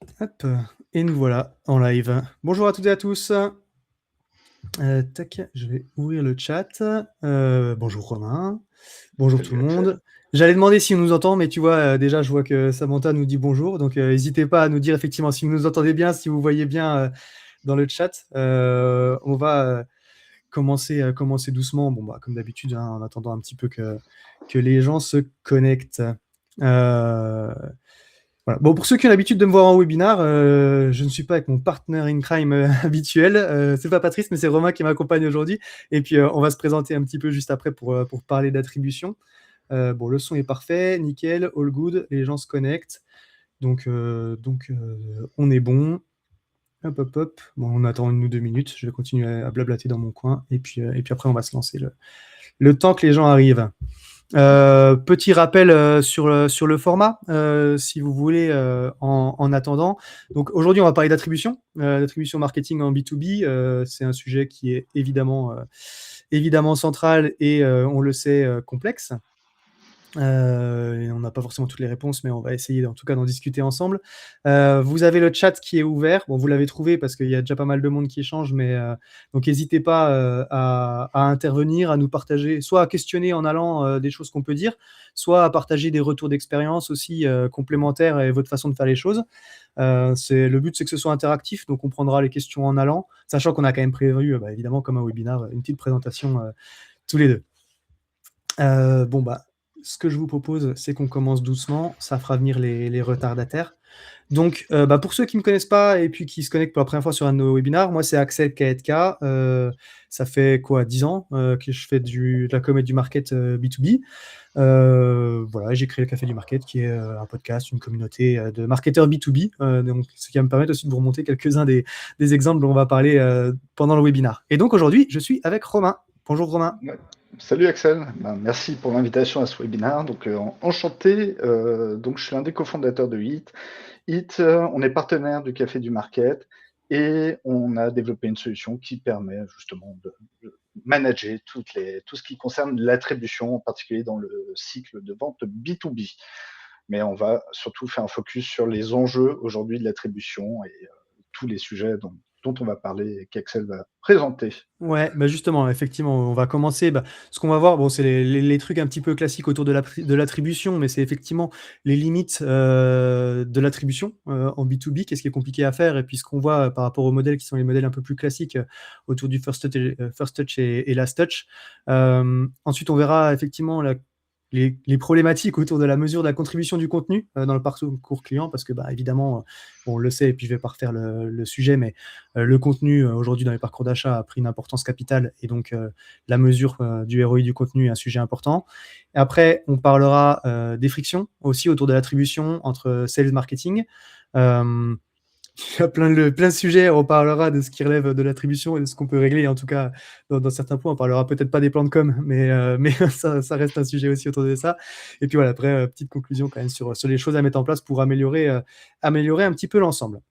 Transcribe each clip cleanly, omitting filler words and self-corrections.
Hop, et nous voilà en live. Bonjour à toutes et à tous. Tac, je vais ouvrir le chat. Bonjour Romain, bonjour tout Salut le Axel. monde. J'allais demander si on nous entend, mais tu vois, déjà je vois que Samantha nous dit bonjour, donc n'hésitez pas à nous dire effectivement si vous nous entendez bien, si vous voyez bien dans le chat. On va commencer doucement, bon, bah, comme d'habitude, hein, en attendant un petit peu que les gens se connectent. Euh, voilà. Bon, pour ceux qui ont l'habitude de me voir en webinar, je ne suis pas avec mon partner in crime habituel. C'est pas Patrice, mais c'est Romain qui m'accompagne aujourd'hui. Et puis, on va se présenter un petit peu juste après pour parler d'attribution. Bon, le son est parfait, nickel, all good, les gens se connectent. Donc, on est bon. Hop, hop, hop. Bon, on attend 1 ou 2 minutes. Je vais continuer à blablater dans mon coin. Et puis après, on va se lancer le temps que les gens arrivent. Petit rappel sur le format, si vous voulez, en attendant. Donc aujourd'hui, on va parler d'attribution marketing en B2B. C'est un sujet qui est évidemment central et on le sait, complexe. Et on n'a pas forcément toutes les réponses, mais on va essayer en tout cas d'en discuter ensemble. Vous avez le chat qui est ouvert. Bon, vous l'avez trouvé parce qu'il y a déjà pas mal de monde qui échange, mais donc n'hésitez pas à intervenir, à nous partager, soit à questionner en allant des choses qu'on peut dire, soit à partager des retours d'expérience aussi complémentaires et votre façon de faire les choses. Le but, c'est que ce soit interactif, donc on prendra les questions en allant, sachant qu'on a quand même prévu, bah, évidemment, comme un webinaire, une petite présentation tous les deux. Bon, bah, ce que je vous propose, c'est qu'on commence doucement. Ça fera venir les retardataires. Donc, bah, pour ceux qui ne me connaissent pas et puis qui se connectent pour la première fois sur un de nos webinaires, moi, c'est Axel Kaetka. Ça fait quoi, 10 ans que je fais de la com et du market B2B. Voilà, j'ai créé le Café du Market, qui est un podcast, une communauté de marketeurs B2B. Donc, ce qui va me permettre aussi de vous remonter quelques-uns des exemples dont on va parler pendant le webinaire. Et donc, aujourd'hui, je suis avec Romain. Bonjour Romain. Ouais. Salut Axel. Merci pour l'invitation à ce webinaire. Donc, enchanté. Donc, je suis l'un des cofondateurs de HIT. HIT, on est partenaire du Café du Market et on a développé une solution qui permet justement de manager tout ce qui concerne l'attribution, en particulier dans le cycle de vente B2B. Mais on va surtout faire un focus sur les enjeux aujourd'hui de l'attribution et tous les sujets dont on va parler et qu'Axel va présenter. Ouais, bah justement, effectivement, on va commencer. Bah, ce qu'on va voir, bon, c'est les trucs un petit peu classiques autour de l'attribution, mais c'est effectivement les limites de l'attribution en B2B, qu'est-ce qui est compliqué à faire, et puis ce qu'on voit par rapport aux modèles qui sont les modèles un peu plus classiques autour du first touch et last touch. Ensuite, on verra effectivement les problématiques autour de la mesure de la contribution du contenu dans le parcours client, parce que bah, évidemment, on le sait, et puis je vais pas refaire le sujet, mais le contenu aujourd'hui dans les parcours d'achat a pris une importance capitale, et donc la mesure du ROI du contenu est un sujet important. Et après, on parlera des frictions aussi autour de l'attribution entre sales et marketing. Euh, il y a plein de sujets. On parlera de ce qui relève de l'attribution et de ce qu'on peut régler. En tout cas, dans certains points, on parlera peut-être pas des plans de com, mais ça reste un sujet aussi autour de ça. Et puis voilà, après, petite conclusion quand même sur les choses à mettre en place pour améliorer un petit peu l'ensemble.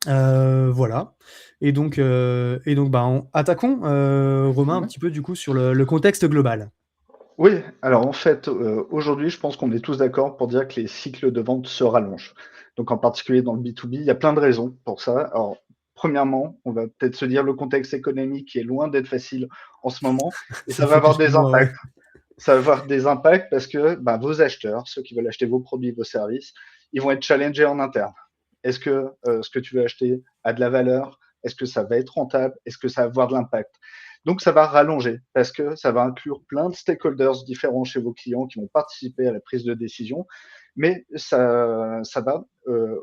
Voilà. Et donc bah, attaquons, Romain, un Ouais. petit peu du coup sur le contexte global. Oui, alors en fait, aujourd'hui, je pense qu'on est tous d'accord pour dire que les cycles de vente se rallongent. Donc en particulier dans le B2B, il y a plein de raisons pour ça. Alors, premièrement, on va peut-être se dire le contexte économique qui est loin d'être facile en ce moment, et Ça ça va fait avoir quelques des mois, ouais. impacts. Ça va avoir des impacts parce que bah, vos acheteurs, ceux qui veulent acheter vos produits, vos services, ils vont être challengés en interne. Est-ce que ce que tu veux acheter a de la valeur? Est-ce que ça va être rentable? Est-ce que ça va avoir de l'impact? Donc, ça va rallonger parce que ça va inclure plein de stakeholders différents chez vos clients qui vont participer à la prise de décision, mais ça va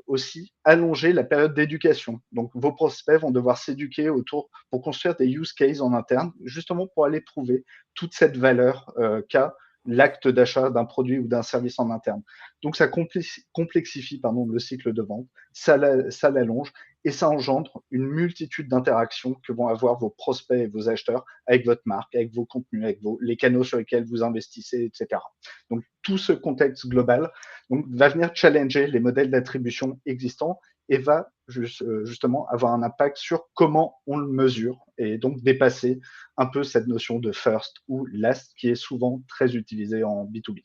aussi allonger la période d'éducation. Donc, vos prospects vont devoir s'éduquer autour pour construire des use cases en interne, justement pour aller prouver toute cette valeur qu'a l'acte d'achat d'un produit ou d'un service en interne. Donc, ça complexifie le cycle de vente, ça l'allonge et ça engendre une multitude d'interactions que vont avoir vos prospects et vos acheteurs avec votre marque, avec vos contenus, avec les canaux sur lesquels vous investissez, etc. Donc, tout ce contexte global va venir challenger les modèles d'attribution existants et va justement avoir un impact sur comment on le mesure et donc dépasser un peu cette notion de first ou last qui est souvent très utilisée en B2B.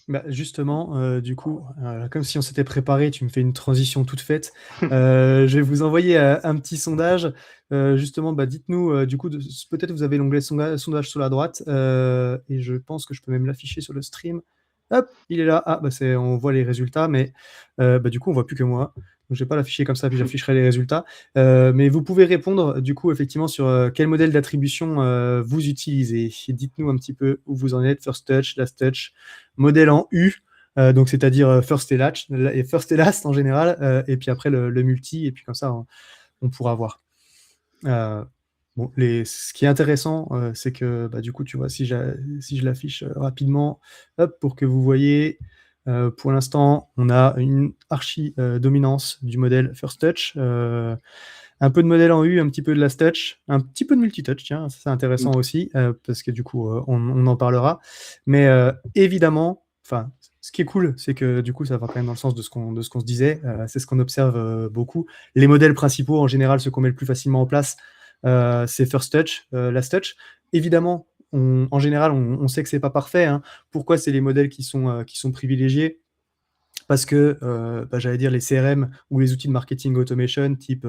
Bah, justement, du coup, comme si on s'était préparé, tu me fais une transition toute faite. Je vais vous envoyer, un petit sondage. Justement, bah, dites-nous, du coup, peut-être vous avez l'onglet sondage sur la droite, et je pense que je peux même l'afficher sur le stream. Hop, il est là. Ah, bah, on voit les résultats, mais bah, du coup, on voit plus que moi. Donc, je vais pas l'afficher comme ça, puis j'afficherai les résultats. Mais vous pouvez répondre, du coup, effectivement, sur quel modèle d'attribution vous utilisez. Dites-nous un petit peu où vous en êtes, First Touch, Last Touch, modèle en U, donc c'est-à-dire first et last en général, et puis après le multi, et puis comme ça, on pourra voir. Bon, ce qui est intéressant, c'est que bah, du coup, tu vois, si je l'affiche rapidement, hop, pour que vous voyez, pour l'instant, on a une archi-dominance du modèle First Touch, un peu de modèle en U, un petit peu de Last Touch, un petit peu de multi-touch, tiens, ça c'est intéressant aussi, parce que du coup, on en parlera. Mais évidemment, enfin, ce qui est cool, c'est que du coup, ça va quand même dans le sens de ce qu'on se disait. C'est ce qu'on observe beaucoup. Les modèles principaux, en général, ceux qu'on met le plus facilement en place, c'est First Touch, Last Touch. Évidemment, en général, on sait que c'est pas parfait, hein. Pourquoi c'est les modèles qui sont privilégiés? Parce que, bah, j'allais dire les CRM ou les outils de marketing automation type,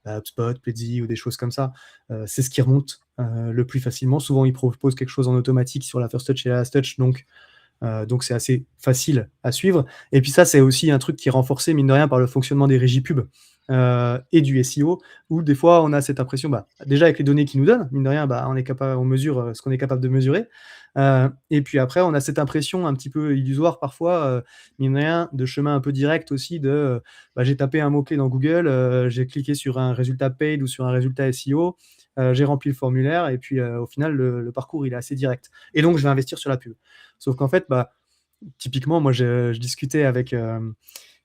HubSpot, Pledzi ou des choses comme ça, c'est ce qui remonte, le plus facilement. Souvent, ils proposent quelque chose en automatique sur la First Touch et la Last Touch, donc c'est assez facile à suivre. Et puis ça, c'est aussi un truc qui est renforcé, mine de rien, par le fonctionnement des régies pub, et du SEO, où des fois, on a cette impression, bah, déjà avec les données qu'ils nous donnent, mine de rien, bah, on mesure, ce qu'on est capable de mesurer. Et puis après, on a cette impression un petit peu illusoire parfois, mine de rien, de chemin un peu direct aussi bah, j'ai tapé un mot-clé dans Google, j'ai cliqué sur un résultat paid ou sur un résultat SEO, j'ai rempli le formulaire et puis, au final, le parcours, il est assez direct. Et donc, je vais investir sur la pub. Sauf qu'en fait, bah, typiquement, moi, je discutais avec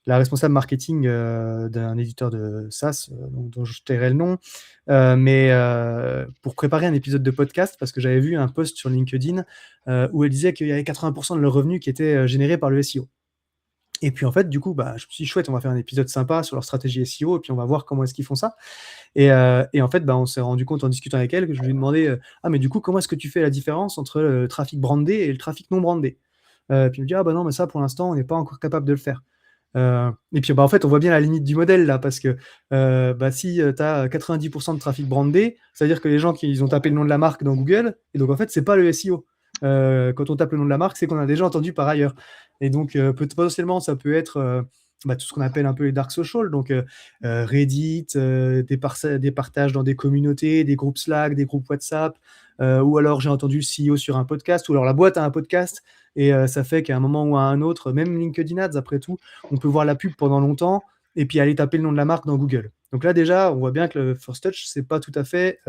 la responsable marketing d'un éditeur de SaaS, dont je tairai le nom, mais pour préparer un épisode de podcast, parce que j'avais vu un post sur LinkedIn où elle disait qu'il y avait 80% de leurs revenus qui étaient générés par le SEO. Et puis en fait, du coup, bah, je me suis dit, chouette, on va faire un épisode sympa sur leur stratégie SEO, et puis on va voir comment est-ce qu'ils font ça. Et en fait, bah, on s'est rendu compte en discutant avec elle que je lui ai demandé, ah, mais du coup, comment est-ce que tu fais la différence entre le trafic brandé et le trafic non brandé? Puis il me dit, ah bah non, mais ça, pour l'instant, on n'est pas encore capable de le faire. Et puis bah, en fait, on voit bien la limite du modèle là, parce que bah, si tu as 90% de trafic brandé, ça veut dire que les gens ils ont tapé le nom de la marque dans Google, et donc en fait, c'est pas le SEO. Quand on tape le nom de la marque, c'est qu'on a déjà entendu par ailleurs. Et donc potentiellement, ça peut être bah, tout ce qu'on appelle un peu les dark social, donc Reddit, des partages dans des communautés, des groupes Slack, des groupes WhatsApp, ou alors j'ai entendu le CEO sur un podcast, ou alors la boîte a un podcast, et ça fait qu'à un moment ou à un autre, même LinkedIn Ads, après tout, on peut voir la pub pendant longtemps et puis aller taper le nom de la marque dans Google. Donc là, déjà, on voit bien que le First Touch, c'est pas tout à fait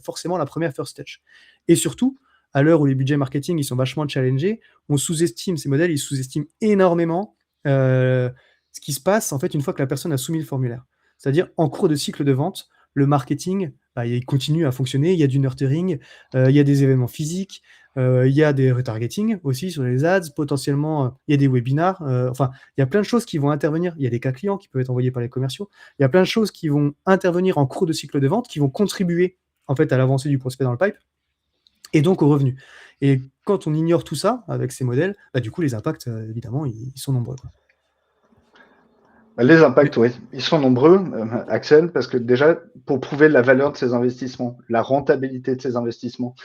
forcément la première First Touch. Et surtout, à l'heure où les budgets marketing ils sont vachement challengés, on sous-estime ces modèles, ils sous-estiment énormément ce qui se passe en fait une fois que la personne a soumis le formulaire. C'est-à-dire en cours de cycle de vente, le marketing, bah, il continue à fonctionner, il y a du nurturing, il y a des événements physiques, il y a des retargeting aussi sur les ads, potentiellement il y a des webinars, enfin il y a plein de choses qui vont intervenir, il y a des cas clients qui peuvent être envoyés par les commerciaux, il y a plein de choses qui vont intervenir en cours de cycle de vente, qui vont contribuer en fait à l'avancée du prospect dans le pipe, et donc au revenu. Et quand on ignore tout ça avec ces modèles, bah, du coup les impacts évidemment ils sont nombreux, quoi. Les impacts, Mais- oui, ils sont nombreux, Axel, parce que déjà, pour prouver la valeur de ces investissements, la rentabilité de ces investissements,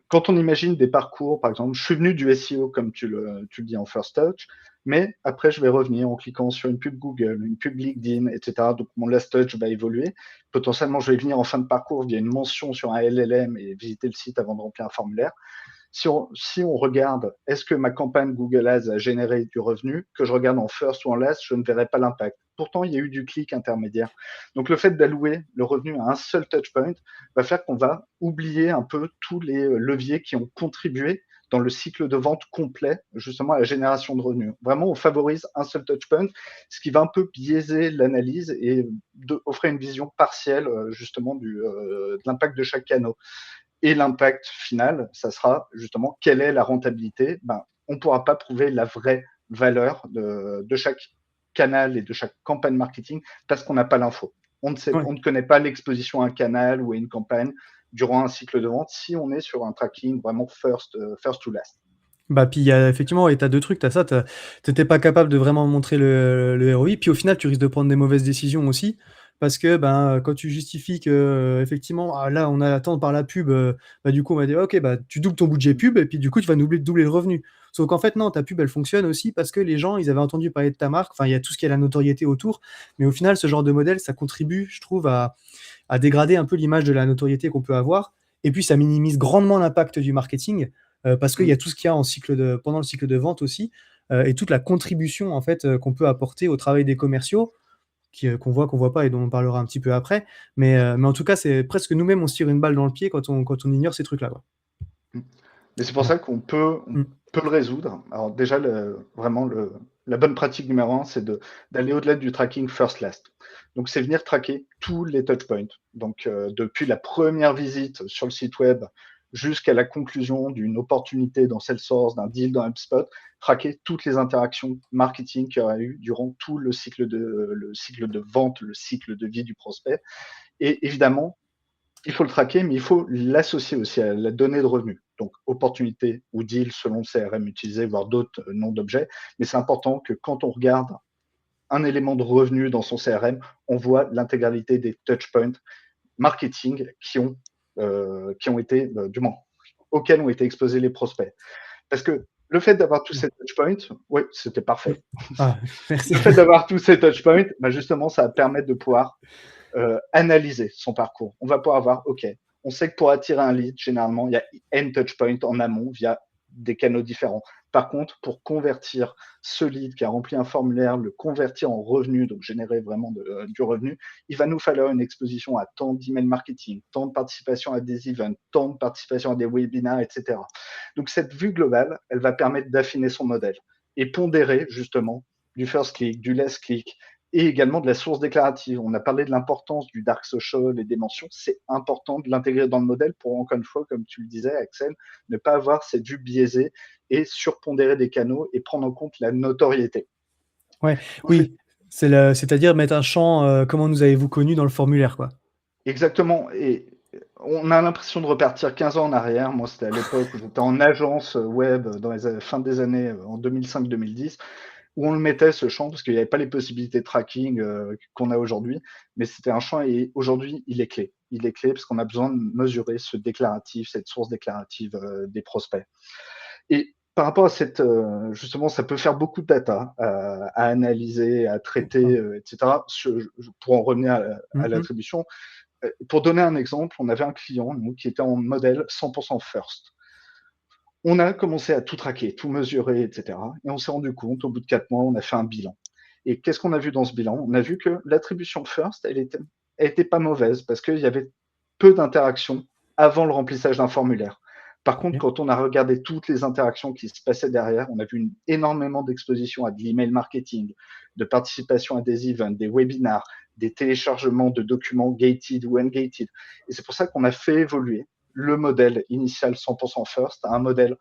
quand on imagine des parcours, par exemple, je suis venu du SEO, comme tu le dis en First Touch, mais après, je vais revenir en cliquant sur une pub Google, une pub LinkedIn, etc. Donc, mon Last Touch va évoluer. Potentiellement, je vais venir en fin de parcours via une mention sur un LLM et visiter le site avant de remplir un formulaire. Si on regarde, est-ce que ma campagne Google Ads a généré du revenu, que je regarde en first ou en last, je ne verrai pas l'impact. Pourtant, il y a eu du clic intermédiaire. Donc, le fait d'allouer le revenu à un seul touchpoint va faire qu'on va oublier un peu tous les leviers qui ont contribué dans le cycle de vente complet, justement, à la génération de revenus. Vraiment, on favorise un seul touchpoint, ce qui va un peu biaiser l'analyse et offrir une vision partielle, justement, de l'impact de chaque canal. Et l'impact final, ça sera justement quelle est la rentabilité. On ne pourra pas prouver la vraie valeur de chaque canal et de chaque campagne marketing parce qu'on n'a pas l'info. On ouais. ne connaît pas l'exposition à un canal ou à une campagne durant un cycle de vente si on est sur un tracking vraiment first to last. Bah, puis il y a effectivement et tu as 2 trucs, tu as ça, tu étais pas capable de vraiment montrer le ROI, puis au final, tu risques de prendre des mauvaises décisions aussi parce que, ben, quand tu justifies que, effectivement, ah là, on a tant par la pub, bah, du coup, on va dire: «OK, bah, tu doubles ton budget pub et puis du coup, tu vas doubler le revenu». Sauf qu'en fait, non, ta pub, elle fonctionne aussi parce que les gens, ils avaient entendu parler de ta marque. Enfin, il y a tout ce qui est la notoriété autour, mais au final, ce genre de modèle, ça contribue, je trouve, à dégrader un peu l'image de la notoriété qu'on peut avoir et puis ça minimise grandement l'impact du marketing, parce qu'il y Mm. a tout ce qu'il y a pendant le cycle de vente aussi, et toute la contribution en fait, qu'on peut apporter au travail des commerciaux qu'on voit pas et dont on parlera un petit peu après. Mais en tout cas, c'est presque nous-mêmes, on se tire une balle dans le pied quand on ignore ces trucs-là, quoi. Mm. Mais c'est pour Voilà. ça on Mmh. peut le résoudre. Alors déjà, la bonne pratique numéro un, c'est d'aller au-delà du tracking first last. Donc c'est venir traquer tous les touchpoints. Donc depuis la première visite sur le site web jusqu'à la conclusion d'une opportunité dans Salesforce, d'un deal dans HubSpot, traquer toutes les interactions marketing qu'il y aura eu durant tout le cycle de vente, le cycle de vie du prospect. Et évidemment, il faut le traquer, mais il faut l'associer aussi à la donnée de revenus. Donc, opportunité ou deal selon le CRM utilisé, voire d'autres noms d'objets. Mais c'est important que quand on regarde un élément de revenu dans son CRM, on voit l'intégralité des touchpoints marketing qui ont été, du moins, auxquels ont été exposés les prospects. Parce que le fait d'avoir tous ces touchpoints, oui, c'était Oui. parfait. Ah, merci. Le fait d'avoir tous ces touchpoints, bah justement, ça va permettre de pouvoir analyser son parcours. On va pouvoir avoir, OK, on sait que pour attirer un lead, généralement, il y a N touchpoint en amont via des canaux différents. Par contre, pour convertir ce lead qui a rempli un formulaire, le convertir en revenu, donc générer vraiment du revenu, il va nous falloir une exposition à tant d'email marketing, tant de participation à des events, tant de participation à des webinars, etc. Donc cette vue globale, elle va permettre d'affiner son modèle et pondérer justement du first click, du last click, et également de la source déclarative. On a parlé de l'importance du dark social et des mentions. C'est important de l'intégrer dans le modèle pour, encore une fois, comme tu le disais, Axel, ne pas avoir cette vue biaisée et surpondérer des canaux et prendre en compte la notoriété. Ouais, On fait oui, c'est-à-dire mettre un champ, comment nous avez-vous connus dans le formulaire, quoi. exactement. Et on a l'impression de repartir 15 ans en arrière. Moi, c'était à l'époque où j'étais en agence web dans les fin des années en 2005-2010. Où on le mettait ce champ parce qu'il n'y avait pas les possibilités de tracking qu'on a aujourd'hui, mais c'était un champ et aujourd'hui il est clé. Il est clé parce qu'on a besoin de mesurer ce déclaratif, cette source déclarative des prospects. Et par rapport à justement, ça peut faire beaucoup de data à analyser, à traiter, etc. Pour en revenir à Mmh mh. l'attribution, pour donner un exemple, on avait un client nous, qui était en modèle 100% first. On a commencé à tout traquer, tout mesurer, etc. Et on s'est rendu compte, au bout de 4 mois, on a fait un bilan. Et qu'est-ce qu'on a vu dans ce bilan? On a vu que l'attribution first, elle était pas mauvaise parce qu'il y avait peu d'interactions avant le remplissage d'un formulaire. Par contre, OK. quand on a regardé toutes les interactions qui se passaient derrière, on a vu énormément d'expositions à de l'email marketing, de participation à des events, des webinars, des téléchargements de documents gated ou ungated. Et c'est pour ça qu'on a fait évoluer le modèle initial 100% first à un modèle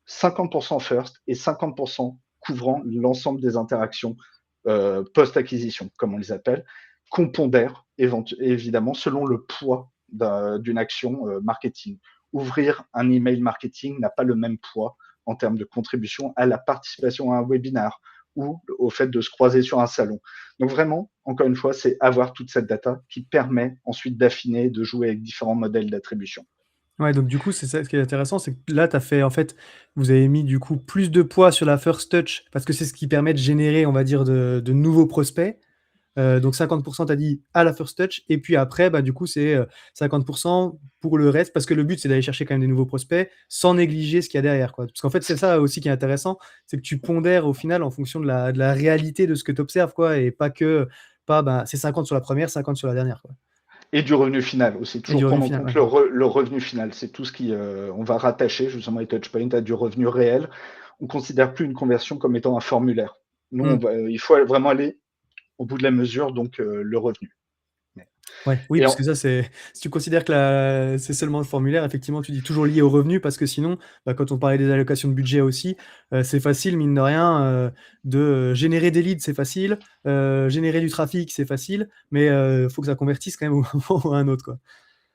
50% first et 50% couvrant l'ensemble des interactions post-acquisition, comme on les appelle, qu'on pondère évidemment selon le poids d'une action marketing. Ouvrir un email marketing n'a pas le même poids en termes de contribution à la participation à un webinar ou au fait de se croiser sur un salon. Donc vraiment, encore une fois, c'est avoir toute cette data qui permet ensuite d'affiner, de jouer avec différents modèles d'attribution. Ouais, donc du coup, c'est ça ce qui est intéressant, c'est que là, tu as fait en fait, vous avez mis du coup plus de poids sur la first touch parce que c'est ce qui permet de générer, on va dire, de nouveaux prospects. Donc 50 tu as dit à la first touch et puis après, bah, du coup, c'est, 50 pour le reste parce que le but, c'est d'aller chercher quand même des nouveaux prospects sans négliger ce qu'il y a derrière, quoi. Parce qu'en fait, c'est ça aussi qui est intéressant, c'est que tu pondères au final en fonction de la réalité de ce que tu observes, quoi et pas, c'est 50 sur la première, 50 sur la dernière, quoi Et du revenu final aussi, et du toujours revenu prendre en final, compte ouais. le revenu final. C'est tout ce qui, on va rattacher justement les touchpoints à du revenu réel. On considère plus une conversion comme étant un formulaire. Nous, Mmh. il faut vraiment aller au bout de la mesure, donc le revenu. Ouais, oui, Et parce que en- ça, c'est si tu considères que c'est seulement le formulaire, effectivement, tu dis toujours lié au revenu parce que sinon, bah, quand on parlait des allocations de budget aussi, c'est facile, mine de rien, générer des leads, c'est facile, générer du trafic, c'est facile, mais faut que ça convertisse quand même au moment ou à un autre, quoi.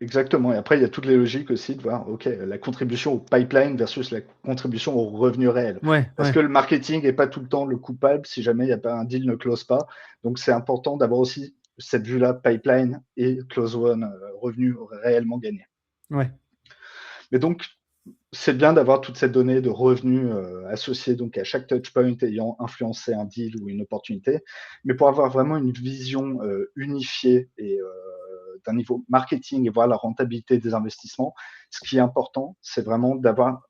Exactement. Et après, il y a toutes les logiques aussi de voir, OK, la contribution au pipeline versus la contribution au revenu réel. Ouais, Parce ouais, que le marketing est pas tout le temps le coupable si jamais il y a pas un deal ne close pas. Donc, c'est important d'avoir aussi cette vue-là, pipeline et close one, revenu réellement gagné. ouais, Mais donc, c'est bien d'avoir toute cette donnée de revenus, associée donc à chaque touch point ayant influencé un deal ou une opportunité. Mais pour avoir vraiment une vision, unifiée et d'un niveau marketing et voir la rentabilité des investissements, ce qui est important, c'est vraiment d'avoir,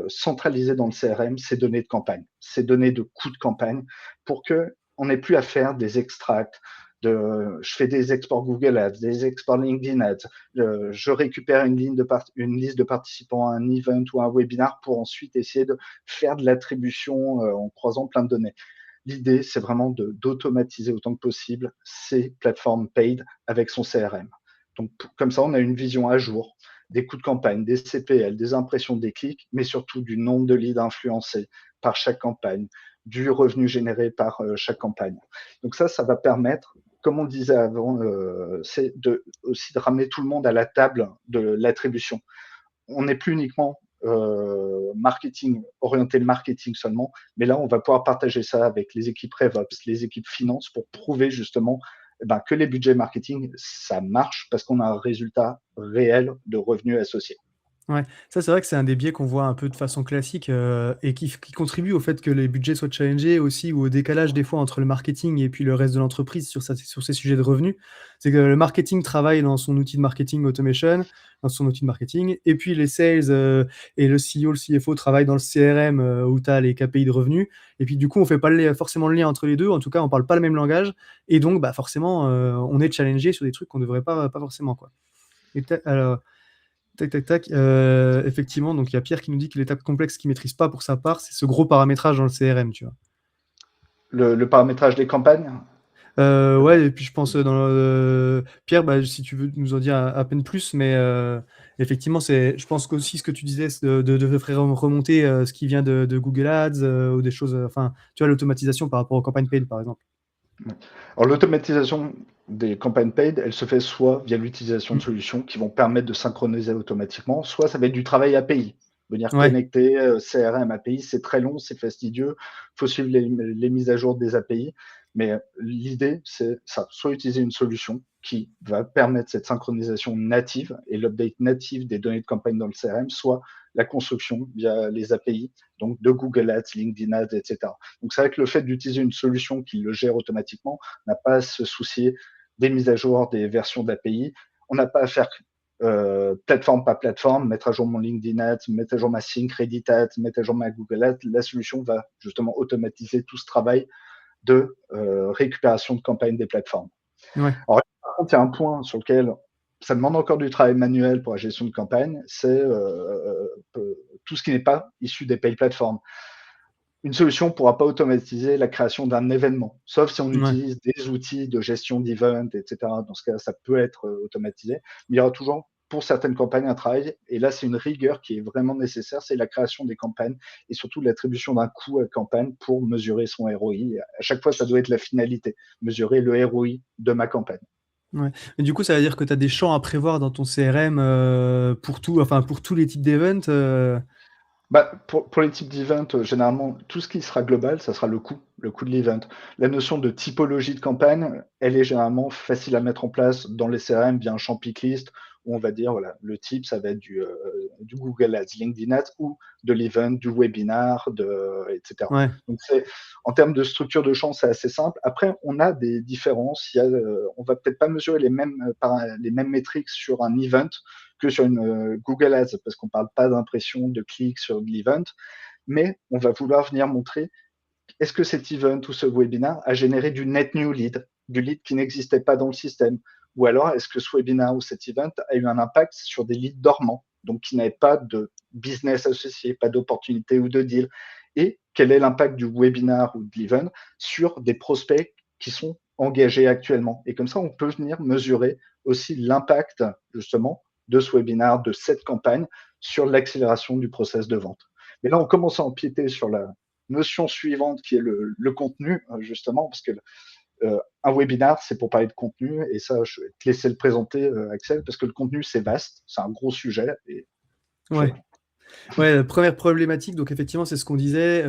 centralisé dans le CRM ces données de campagne, ces données de coûts de campagne pour qu'on n'ait plus à faire des extracts je fais des exports Google Ads, des exports LinkedIn Ads, je récupère une liste de participants à un event ou à un webinar pour ensuite essayer de faire de l'attribution, en croisant plein de données. L'idée, c'est vraiment d'automatiser autant que possible ces plateformes paid avec son CRM. Donc, comme ça, on a une vision à jour des coûts de campagne, des CPL, des impressions, des clics, mais surtout du nombre de leads influencés par chaque campagne, du revenu généré par chaque campagne. Donc ça va permettre, comme on disait avant, c'est aussi de ramener tout le monde à la table de l'attribution. On n'est plus uniquement marketing, orienté marketing seulement, mais là, on va pouvoir partager ça avec les équipes RevOps, les équipes finance pour prouver justement que les budgets marketing, ça marche parce qu'on a un résultat réel de revenus associés. ouais. Ça, c'est vrai que c'est un des biais qu'on voit un peu de façon classique, et qui contribue au fait que les budgets soient challengés aussi, ou au décalage des fois entre le marketing et puis le reste de l'entreprise sur ces sujets de revenus. C'est que le marketing travaille dans son outil de marketing automation, dans son outil de marketing, et puis les sales, et le CEO, le CFO travaillent dans le CRM, où tu as les KPI de revenus. Et puis du coup, on fait pas forcément le lien entre les deux. En tout cas, on parle pas le même langage. Et donc, bah, forcément, on est challengé sur des trucs qu'on devrait pas forcément, quoi. Alors, tac, tac, tac. Effectivement, donc il y a Pierre qui nous dit que l'étape complexe qu'il maîtrise pas pour sa part, c'est ce gros paramétrage dans le CRM, tu vois. Le paramétrage des campagnes, Ouais, et puis je pense dans Pierre, bah, si tu veux nous en dire à peine plus, mais effectivement, je pense qu'aussi ce que tu disais, c'est de faire remonter ce qui vient de Google Ads, ou des choses, enfin, tu vois, l'automatisation par rapport aux campagnes paid, par exemple. alors l'automatisation des campagnes paid, elle se fait soit via l'utilisation de Mm. solutions qui vont permettre de synchroniser automatiquement, soit ça va être du travail API. Venir Ouais, connecter CRM API, c'est très long, c'est fastidieux, il faut suivre les mises à jour des API. Mais l'idée, c'est ça, soit utiliser une solution qui va permettre cette synchronisation native et l'update native des données de campagne dans le CRM, soit la construction via les API, donc de Google Ads, LinkedIn Ads, etc. Donc c'est vrai que le fait d'utiliser une solution qui le gère automatiquement, n'a pas à se soucier des mises à jour, des versions d'API. On n'a pas à faire plateforme par plateforme, mettre à jour mon LinkedIn Ads, mettre à jour ma Sync, Reddit Ads, mettre à jour ma Google Ads. La solution va justement automatiser tout ce travail de récupération de campagne des plateformes. ouais, Alors, par contre, il y a un point sur lequel ça demande encore du travail manuel pour la gestion de campagne, c'est tout ce qui n'est pas issu des paid platforms. Une solution ne pourra pas automatiser la création d'un événement, sauf si on ouais. utilise des outils de gestion d'event, etc. Dans ce cas, ça peut être automatisé. Mais il y aura toujours, pour certaines campagnes, un travail. Et là, c'est une rigueur qui est vraiment nécessaire, c'est la création des campagnes et surtout l'attribution d'un coût à campagne pour mesurer son ROI. À chaque fois, ça doit être la finalité, mesurer le ROI de ma campagne. Ouais. Et du coup, ça veut dire que tu as des champs à prévoir dans ton CRM, pour tout, enfin, pour tous les types d'events. Pour les types d'event, généralement, tout ce qui sera global, ça sera le coût de l'event. La notion de typologie de campagne, elle est généralement facile à mettre en place dans les CRM via un champ picklist où on va dire, voilà, le type, ça va être du Google Ads, LinkedIn Ads ou de l'event, du webinar, etc. Ouais, Donc, en termes de structure de champ, c'est assez simple. Après, on a des différences. On va peut-être pas mesurer les mêmes métriques sur un event que sur une Google Ads, parce qu'on ne parle pas d'impression, de clics sur de l'event, mais on va vouloir venir montrer est-ce que cet event ou ce webinar a généré du net new lead, du lead qui n'existait pas dans le système, ou alors est-ce que ce webinar ou cet event a eu un impact sur des leads dormants, donc qui n'avaient pas de business associé, pas d'opportunité ou de deal, et quel est l'impact du webinar ou de l'event sur des prospects qui sont engagés actuellement. Et comme ça, on peut venir mesurer aussi l'impact justement de ce webinar, de cette campagne sur l'accélération du process de vente. Mais là, on commence à empiéter sur la notion suivante qui est le contenu, justement, parce que un webinar, c'est pour parler de contenu, et ça, je vais te laisser le présenter, Axel, parce que le contenu, c'est vaste, c'est un gros sujet, et Ouais. voilà. Ouais, la première problématique, donc effectivement, c'est ce qu'on disait,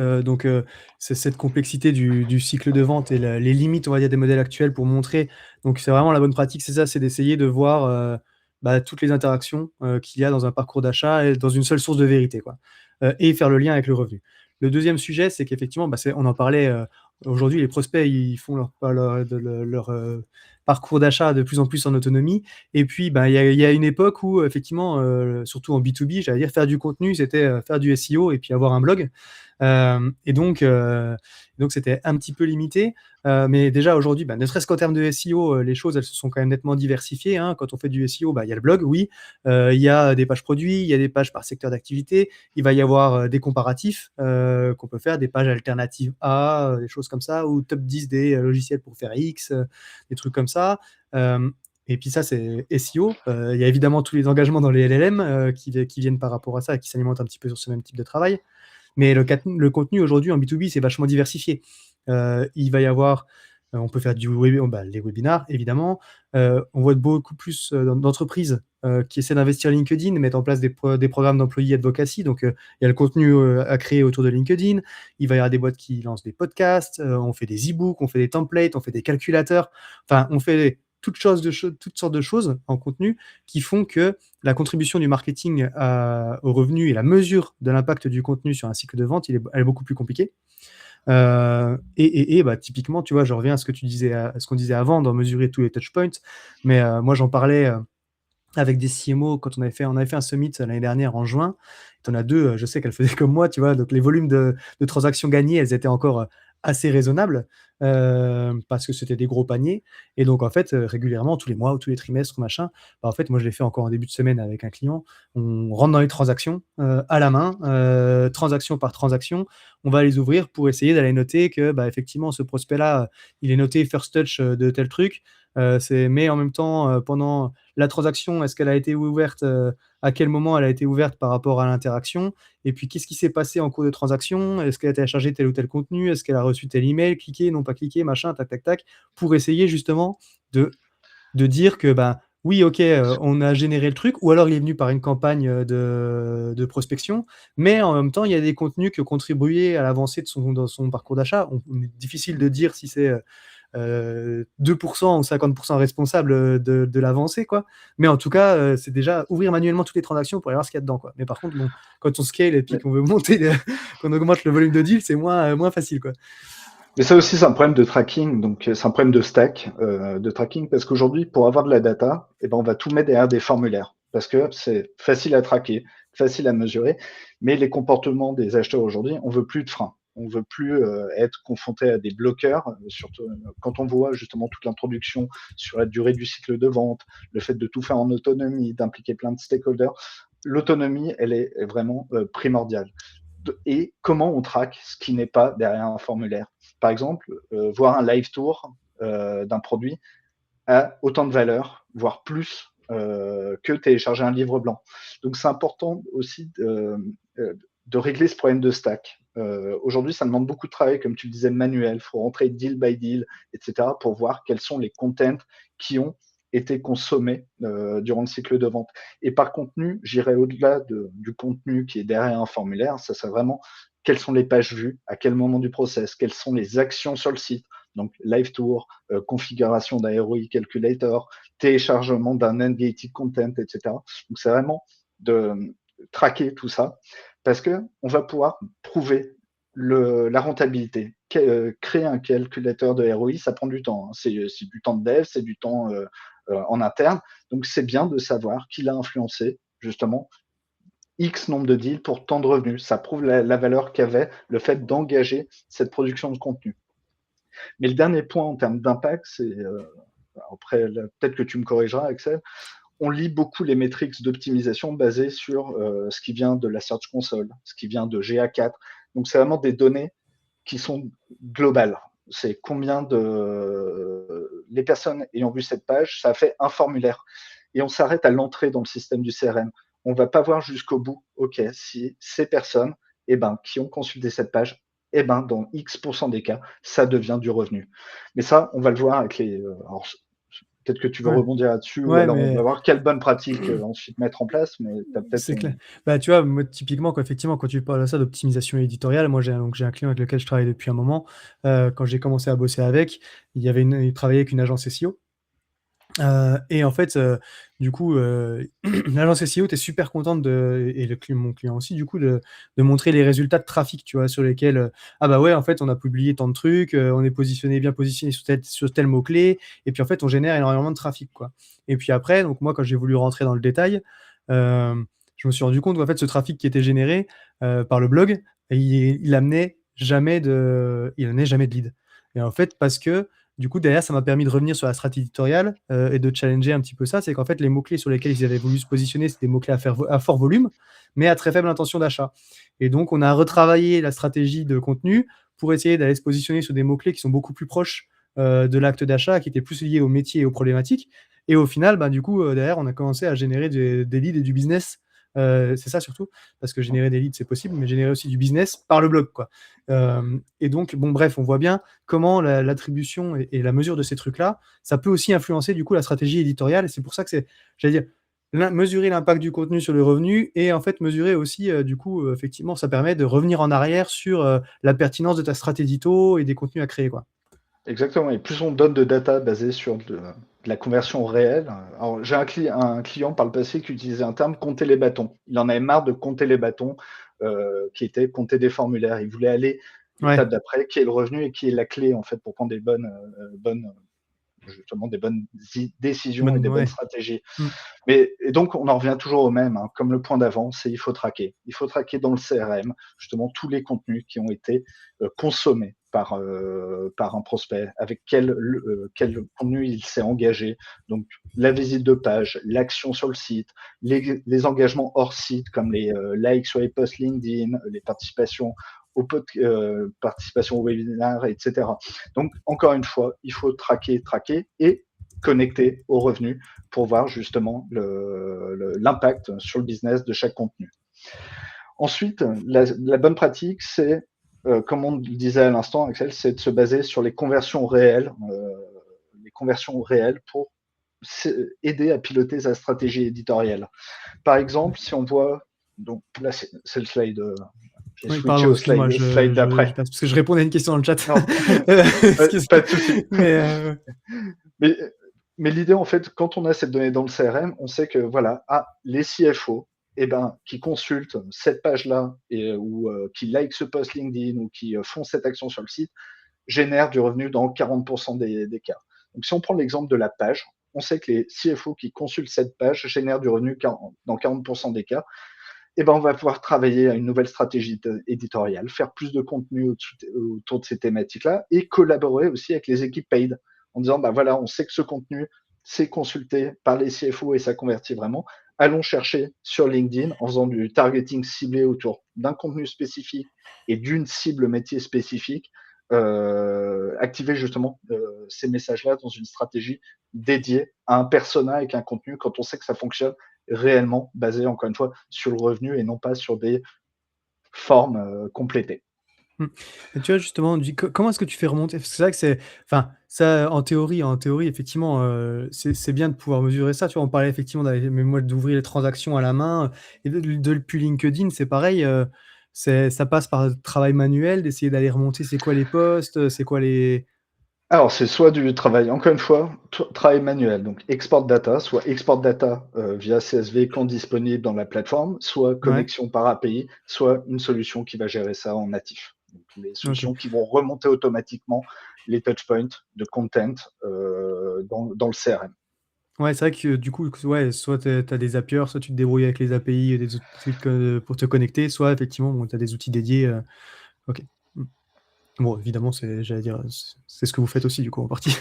c'est cette complexité du cycle de vente et les limites, on va dire, des modèles actuels pour montrer. Donc c'est vraiment la bonne pratique, c'est ça, c'est d'essayer de voir toutes les interactions qu'il y a dans un parcours d'achat et dans une seule source de vérité, quoi. Et faire le lien avec le revenu. Le deuxième sujet, c'est qu'effectivement, on en parlait, aujourd'hui, les prospects, ils font leur parcours d'achat de plus en plus en autonomie. Et puis, il y a une époque où, effectivement, surtout en B2B, j'allais dire, faire du contenu, c'était faire du SEO et puis avoir un blog. Et donc, c'était un petit peu limité. Mais déjà, aujourd'hui, ne serait-ce qu'en termes de SEO, les choses, elles se sont quand même nettement diversifiées, hein. Quand on fait du SEO, il y a le blog, oui. Il y a des pages produits, il y a des pages par secteur d'activité. Il va y avoir des comparatifs qu'on peut faire, des pages alternatives A, des choses comme ça, ou top 10 des logiciels pour faire X, des trucs comme ça. Et puis ça, c'est SEO. Il y a évidemment tous les engagements dans les LLM qui viennent par rapport à ça et qui s'alimentent un petit peu sur ce même type de travail. Mais le contenu aujourd'hui en B2B, c'est vachement diversifié. Il va y avoir, on peut faire les webinars, évidemment. On voit beaucoup plus d'entreprises qui essaient d'investir LinkedIn, mettre en place des programmes d'employés advocacy. Donc, il y a le contenu à créer autour de LinkedIn. Il va y avoir des boîtes qui lancent des podcasts. On fait des e-books, on fait des templates, on fait des calculateurs. Enfin, on fait toutes sortes de choses en contenu qui font que la contribution du marketing au revenu et la mesure de l'impact du contenu sur un cycle de vente, elle est beaucoup plus compliquée. Typiquement, tu vois, je reviens à ce qu'on disait avant, d'en mesurer tous les touchpoints. Mais moi, j'en parlais avec des CMO quand on avait fait un summit l'année dernière en juin. Tu en as deux, je sais qu'elles faisaient comme moi, tu vois, donc les volumes de transactions gagnées, elles étaient encore assez raisonnables parce que c'était des gros paniers. Et donc, en fait, régulièrement, tous les mois ou tous les trimestres, machin, en fait, moi, je l'ai fait encore en début de semaine avec un client. On rentre dans les transactions à la main, transaction par transaction. On va les ouvrir pour essayer d'aller noter que, effectivement, ce prospect-là, il est noté first touch de tel truc. Mais en même temps, pendant la transaction, est-ce qu'elle a été ouverte, à quel moment elle a été ouverte par rapport à l'interaction? Et puis, qu'est-ce qui s'est passé en cours de transaction? Est-ce qu'elle a téléchargé tel ou tel contenu? Est-ce qu'elle a reçu tel email? Cliqué, non pas cliqué, machin, tac, tac, tac, pour essayer justement de, de dire que, oui, ok, on a généré le truc, ou alors il est venu par une campagne de prospection, mais en même temps, il y a des contenus qui ont contribué à l'avancée dans son parcours d'achat. Difficile de dire si c'est 2% ou 50% responsable de l'avancée, quoi. Mais en tout cas, c'est déjà ouvrir manuellement toutes les transactions pour aller voir ce qu'il y a dedans, quoi. Mais par contre, bon, quand on scale et puis qu'on veut monter, qu'on augmente le volume de deal, c'est moins facile, quoi. Mais ça aussi, c'est un problème de tracking, donc c'est un problème de stack, de tracking, parce qu'aujourd'hui, pour avoir de la data, on va tout mettre derrière des formulaires, parce que c'est facile à traquer, facile à mesurer, mais les comportements des acheteurs aujourd'hui, on veut plus de freins. On veut plus être confronté à des bloqueurs, surtout quand on voit justement toute l'introduction sur la durée du cycle de vente, le fait de tout faire en autonomie, d'impliquer plein de stakeholders. L'autonomie, elle est vraiment primordiale. Et comment on traque ce qui n'est pas derrière un formulaire. Par exemple, voir un live tour d'un produit a autant de valeur, voire plus, que télécharger un livre blanc. Donc c'est important aussi de régler ce problème de stack. Aujourd'hui, ça demande beaucoup de travail, comme tu le disais, manuel. Il faut rentrer deal by deal, etc., pour voir quels sont les contents qui ont été consommés durant le cycle de vente. Et par contenu, j'irai au-delà du contenu qui est derrière un formulaire. Ça serait vraiment quelles sont les pages vues, à quel moment du process, quelles sont les actions sur le site. Donc, live tour, configuration d'un ROI calculator, téléchargement d'un ungated content, etc. Donc, c'est vraiment de traquer tout ça parce que on va pouvoir prouver la rentabilité. Créer un calculateur de ROI, ça prend du temps. Hein. C'est du temps de dev, c'est du temps en interne. Donc, c'est bien de savoir qu'il a influencé justement X nombre de deals pour tant de revenus. Ça prouve la valeur qu'avait le fait d'engager cette production de contenu. Mais le dernier point en termes d'impact, c'est, après, peut-être que tu me corrigeras, Axel, on lit beaucoup les métriques d'optimisation basées sur ce qui vient de la Search Console, ce qui vient de GA4. Donc, c'est vraiment des données qui sont globales. C'est combien les personnes ayant vu cette page, ça a fait un formulaire. Et on s'arrête à l'entrée dans le système du CRM. On ne va pas voir jusqu'au bout, OK, si ces personnes qui ont consulté cette page eh ben, dans X% des cas, ça devient du revenu. Mais ça, on va le voir avec les. Alors, peut-être que tu veux Ouais, rebondir là-dessus, ou ouais, alors on mais va voir quelle bonne pratique ensuite mettre en place, mais tu as peut-être c'est clair. une. Bah, tu vois, moi, typiquement, quand, effectivement, quand tu parles de ça, d'optimisation éditoriale, moi, j'ai un client avec lequel je travaille depuis un moment. Quand j'ai commencé à bosser avec, il travaillait avec une agence SEO. Et en fait, du coup, l'agence SEO était super contente et mon client aussi, du coup, de montrer les résultats de trafic, tu vois, sur lesquels, ah bah ouais, en fait, on a publié tant de trucs, on est bien positionné sur tel mot-clé, et puis en fait, on génère énormément de trafic, quoi. Et puis après, donc moi, quand j'ai voulu rentrer dans le détail, euh, je me suis rendu compte qu'en fait, ce trafic qui était généré par le blog, il amenait jamais de lead. Et en fait, parce que du coup, derrière, ça m'a permis de revenir sur la stratégie éditoriale et de challenger un petit peu ça. C'est qu'en fait, les mots-clés sur lesquels ils avaient voulu se positionner, c'était des mots-clés à fort volume, mais à très faible intention d'achat. Et donc, on a retravaillé la stratégie de contenu pour essayer d'aller se positionner sur des mots-clés qui sont beaucoup plus proches de l'acte d'achat, qui étaient plus liés au métier et aux problématiques. Et au final, bah, du coup, derrière, on a commencé à générer des leads et du business. C'est ça surtout, parce que générer des leads, c'est possible, mais générer aussi du business par le blog, quoi. Et donc, bon, bref, on voit bien comment l'attribution et la mesure de ces trucs-là, ça peut aussi influencer du coup la stratégie éditoriale. Et c'est pour ça que j'allais dire, mesurer l'impact du contenu sur le revenu et en fait mesurer aussi, du coup, effectivement, ça permet de revenir en arrière sur la pertinence de ta stratégie édito et des contenus à créer, quoi. Exactement, et plus on donne de data basée sur de la conversion réelle. Alors, j'ai un client par le passé qui utilisait un terme compter les bâtons. Il en avait marre de compter les bâtons, qui était compter des formulaires. Il voulait aller Ouais. l'étape d'après, qui est le revenu et qui est la clé en fait pour prendre des bonnes justement des bonnes décisions et des bonnes Ouais. stratégies. Mm. Mais et donc on en revient toujours au même, hein, comme le point d'avant, c'est il faut traquer. Il faut traquer dans le CRM justement tous les contenus qui ont été consommés par un prospect, avec quel contenu il s'est engagé. Donc la visite de page, l'action sur le site, les engagements hors site comme les likes sur les posts LinkedIn, les participations participation au webinaire, etc. Donc, encore une fois, il faut traquer et connecter aux revenus pour voir justement l'impact sur le business de chaque contenu. Ensuite, la bonne pratique, c'est, comme on le disait à l'instant, Axel, c'est de se baser sur les conversions réelles pour aider à piloter sa stratégie éditoriale. Par exemple, si on voit, donc là, c'est le slide. J'ai Oui, switché pardon, au excuse-moi, slide je d'après. passe parce que je répondais à une question dans le chat. Non, Excuse-moi. pas de souci. Mais Mais, mais l'idée, en fait, quand on a cette donnée dans le CRM, on sait que voilà, les CFO, eh ben, qui consultent cette page-là ou qui like ce post LinkedIn ou qui font cette action sur le site, génèrent du revenu dans 40% des cas. Donc, si on prend l'exemple de la page, on sait que les CFO qui consultent cette page génèrent du revenu dans 40% des cas. Eh ben, on va pouvoir travailler à une nouvelle stratégie éditoriale, faire plus de contenu autour de ces thématiques-là et collaborer aussi avec les équipes paid en disant, bah voilà, on sait que ce contenu, c'est consulté par les CFO et ça convertit vraiment. Allons chercher sur LinkedIn en faisant du targeting ciblé autour d'un contenu spécifique et d'une cible métier spécifique, activer justement ces messages-là dans une stratégie dédiée à un persona avec un contenu quand on sait que ça fonctionne réellement basé, encore une fois, sur le revenu et non pas sur des formes complétées. Et tu vois, justement, comment est-ce que tu fais remonter? Parce que c'est vrai que enfin, ça, en théorie, effectivement, c'est bien de pouvoir mesurer ça. Tu vois, on parlait effectivement d'ouvrir les transactions à la main, et depuis LinkedIn, c'est pareil. Ça passe par travail manuel, d'essayer d'aller remonter. C'est quoi les posts, c'est quoi les. Alors, c'est soit du travail, encore une fois, travail manuel, donc export data, soit export data via CSV quand disponible dans la plateforme, soit Ouais. connexion par API, soit une solution qui va gérer ça en natif. Donc, les Ok. solutions qui vont remonter automatiquement les touchpoints de content dans le CRM. Ouais, c'est vrai que du coup, ouais, soit tu as des Zapier, soit tu te débrouilles avec les API, des outils pour te connecter, soit effectivement, bon, tu as des outils dédiés. Ok. Mm. Bon, évidemment, j'allais dire, c'est ce que vous faites aussi, du coup, en partie.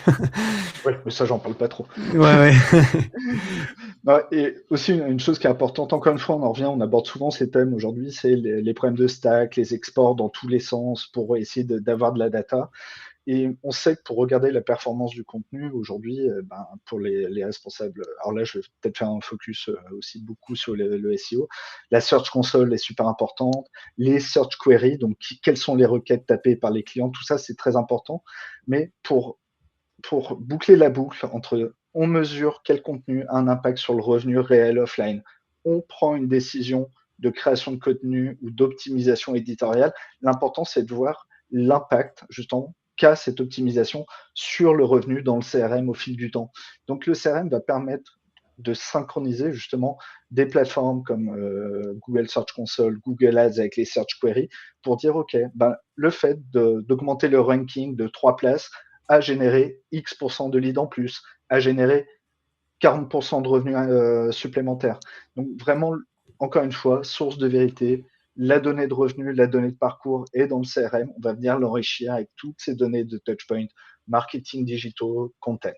Oui, mais ça, j'en parle pas trop. Ouais, ouais. Ouais, et aussi une chose qui est importante, encore une fois, on en revient, on aborde souvent ces thèmes aujourd'hui, c'est les problèmes de stack, les exports dans tous les sens pour essayer d'avoir de la data. Et on sait que pour regarder la performance du contenu aujourd'hui, pour les responsables, alors là, je vais peut-être faire un focus aussi beaucoup sur le SEO. La Search Console est super importante. Les Search Queries, donc quelles sont les requêtes tapées par les clients, tout ça, c'est très important. Mais pour boucler la boucle entre on mesure quel contenu a un impact sur le revenu réel offline, on prend une décision de création de contenu ou d'optimisation éditoriale, l'important c'est de voir l'impact justement qu'a cette optimisation sur le revenu dans le CRM au fil du temps. Donc le CRM va permettre de synchroniser justement des plateformes comme Google Search Console, Google Ads avec les Search Queries pour dire ok, le fait d'augmenter le ranking de 3 places a généré X% de leads en plus, a généré 40% de revenus supplémentaires. Donc vraiment, encore une fois, source de vérité, la donnée de revenus, la donnée de parcours est dans le CRM. On va venir l'enrichir avec toutes ces données de touchpoint, marketing digitaux, content.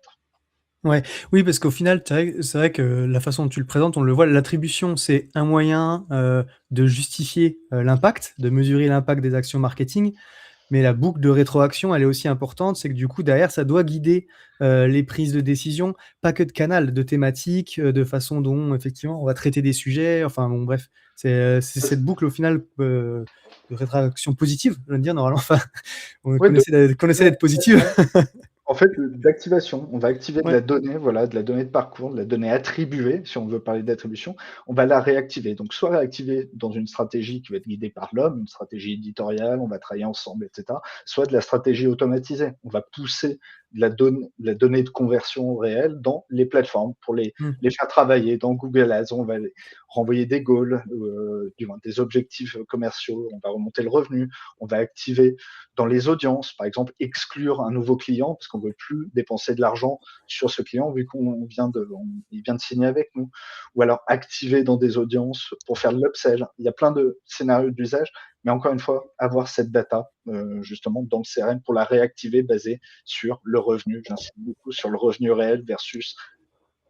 Ouais, oui, parce qu'au final, c'est vrai que la façon dont tu le présentes, on le voit, l'attribution, c'est un moyen de justifier l'impact, de mesurer l'impact des actions marketing. Mais la boucle de rétroaction, elle est aussi importante. C'est que du coup, derrière, ça doit guider les prises de décision, pas que de canal, de thématiques, de façon dont, effectivement, on va traiter des sujets. Enfin, bon, bref, c'est cette boucle, au final, de rétroaction positive, je veux dire, normalement. Enfin, on Ouais, connaissait d'être positive. En fait, d'activation, on va activer de Ouais. la donnée, voilà, de la donnée de parcours, de la donnée attribuée, si on veut parler d'attribution, on va la réactiver. Donc, soit réactiver dans une stratégie qui va être guidée par l'homme, une stratégie éditoriale, on va travailler ensemble, etc. Soit de la stratégie automatisée. On va pousser de la donnée de conversion réelle dans les plateformes pour les faire travailler dans Google Ads. On va renvoyer des goals, du moins des objectifs commerciaux, on va remonter le revenu, on va activer dans les audiences, par exemple, exclure un nouveau client parce qu'on ne veut plus dépenser de l'argent sur ce client vu qu'il vient de signer avec nous. Ou alors activer dans des audiences pour faire de l'upsell. Il y a plein de scénarios d'usage, mais encore une fois, avoir cette data justement dans le CRM pour la réactiver basée sur le revenu. J'insiste beaucoup sur le revenu réel versus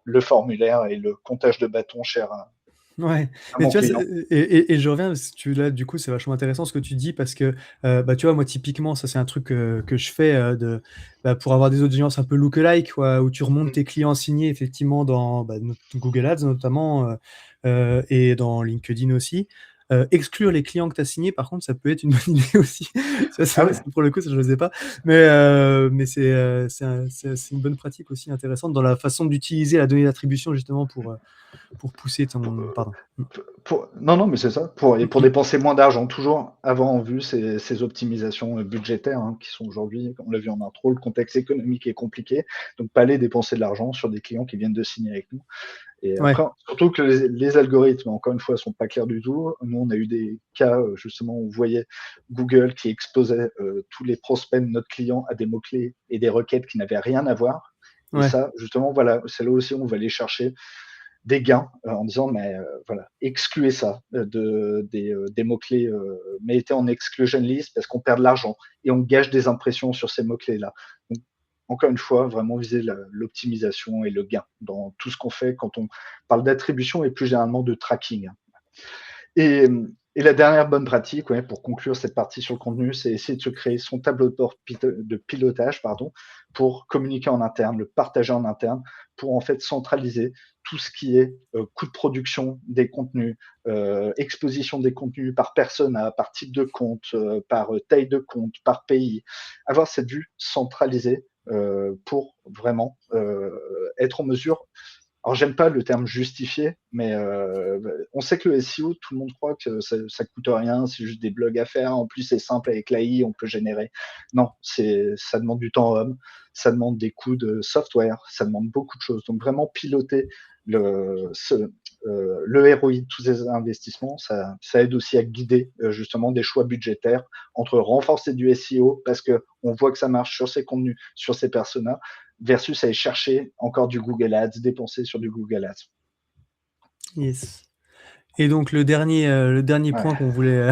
le formulaire et le comptage de bâtons cher à Ouais, mais mon tu vois, client. et je reviens, là, du coup, c'est vachement intéressant ce que tu dis parce que, tu vois, moi, typiquement, ça, c'est un truc que je fais pour avoir des audiences un peu lookalike, quoi, où tu remontes tes clients signés, effectivement, dans Google Ads notamment, et dans LinkedIn aussi. Exclure les clients que tu as signés, par contre, ça peut être une bonne idée aussi. Ça, c'est Ah vrai, ouais. pour le coup, ça, je ne le sais pas. Mais c'est une bonne pratique aussi intéressante dans la façon d'utiliser la donnée d'attribution, justement, pour pousser ton. Pardon. Non, mais c'est ça. Pour dépenser moins d'argent, toujours avoir en vue ces optimisations budgétaires qui sont aujourd'hui, on l'a vu en intro, le contexte économique est compliqué, donc pas aller dépenser de l'argent sur des clients qui viennent de signer avec nous. Et Ouais. après, surtout que les algorithmes, encore une fois, sont pas clairs du tout. Nous, on a eu des cas justement où vous voyez Google qui exposait tous les prospects de notre client à des mots-clés et des requêtes qui n'avaient rien à voir. Et Ouais. ça, justement, voilà, c'est là aussi où on va aller chercher des gains en disant mais voilà, excluez ça des mots-clés, mettez en exclusion list parce qu'on perd de l'argent et on gâche des impressions sur ces mots-clés-là. Donc, encore une fois, vraiment viser l'optimisation et le gain dans tout ce qu'on fait quand on parle d'attribution et plus généralement de tracking. Et, et la dernière bonne pratique, ouais, pour conclure cette partie sur le contenu, c'est essayer de se créer son tableau de bord de pilotage, pour communiquer en interne, le partager en interne, pour en fait centraliser tout ce qui est coût de production des contenus, exposition des contenus par persona, par type de compte, par taille de compte, par pays. Avoir cette vue centralisée pour vraiment être en mesure. Alors, j'aime pas le terme justifié, mais on sait que le SEO, tout le monde croit que ça coûte rien, c'est juste des blogs à faire. En plus, c'est simple avec l'AI, on peut générer. Non, ça demande du temps homme, ça demande des coûts de software, ça demande beaucoup de choses. Donc, vraiment piloter le ROI de tous ces investissements, ça aide aussi à guider justement des choix budgétaires entre renforcer du SEO parce qu'on voit que ça marche sur ses contenus, sur ses personas, versus aller chercher encore du Google Ads, dépenser sur du Google Ads. Yes. Et donc le dernier Ouais. point qu'on voulait,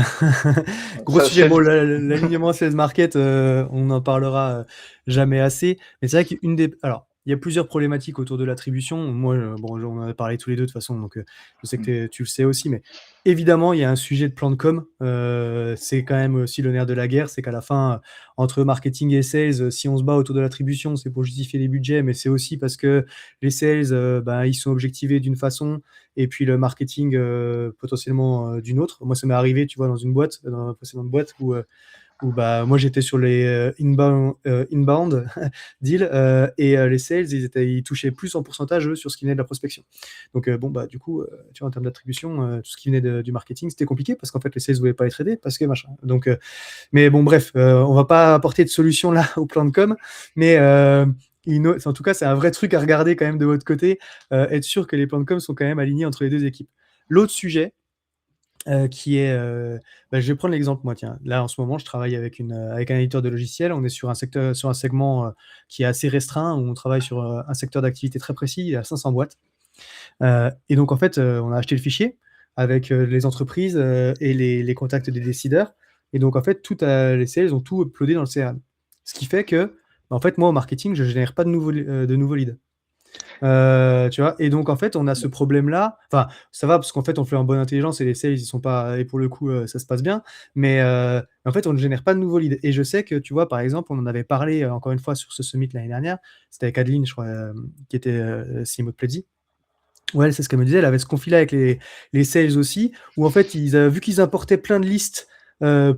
gros Ça, sujet, c'est bon, l'alignement sales market, on n'en parlera jamais assez. Mais c'est vrai qu'une des, alors il y a plusieurs problématiques autour de l'attribution. Moi, bon, on en a parlé tous les deux de toute façon, donc je sais que tu le sais aussi, mais évidemment, il y a un sujet de plan de com. C'est quand même aussi le nerf de la guerre, c'est qu'à la fin, entre marketing et sales, si on se bat autour de l'attribution, c'est pour justifier les budgets, mais c'est aussi parce que les sales, ils sont objectivés d'une façon, et puis le marketing potentiellement d'une autre. Moi, ça m'est arrivé, tu vois, dans une précédente boîte où moi j'étais sur les inbound deals et les sales ils touchaient plus en pourcentage eux, sur ce qui venait de la prospection. Donc du coup tu vois, en termes d'attribution, tout ce qui venait du marketing c'était compliqué parce qu'en fait les sales ne voulaient pas être aidés parce que machin. Donc mais bon bref, on va pas apporter de solution là au plan de com, mais en tout cas c'est un vrai truc à regarder quand même de votre côté, être sûr que les plans de com sont quand même alignés entre les deux équipes. L'autre sujet qui est, je vais prendre l'exemple, moi, tiens. Là, en ce moment, je travaille avec un éditeur de logiciels. On est sur un segment qui est assez restreint, où on travaille sur un secteur d'activité très précis. Il y a 500 boîtes. Et donc, en fait, on a acheté le fichier avec les entreprises et les contacts des décideurs. Et donc, en fait, les sales ont tout uploadé dans le CRM. Ce qui fait que, en fait, moi, au marketing, je ne génère pas de nouveaux leads. Tu vois, et donc en fait on a ce problème là, enfin ça va parce qu'en fait on fait en bonne intelligence et les sales ils sont pas, et pour le coup ça se passe bien, mais en fait on ne génère pas de nouveaux leads. Et je sais que tu vois, par exemple, on en avait parlé encore une fois sur ce summit l'année dernière, c'était avec Adeline je crois, qui était CMO de Pledzi. Ouais, c'est ce qu'elle me disait, elle avait ce conflit là avec les sales aussi, où en fait ils avaient vu qu'ils importaient plein de listes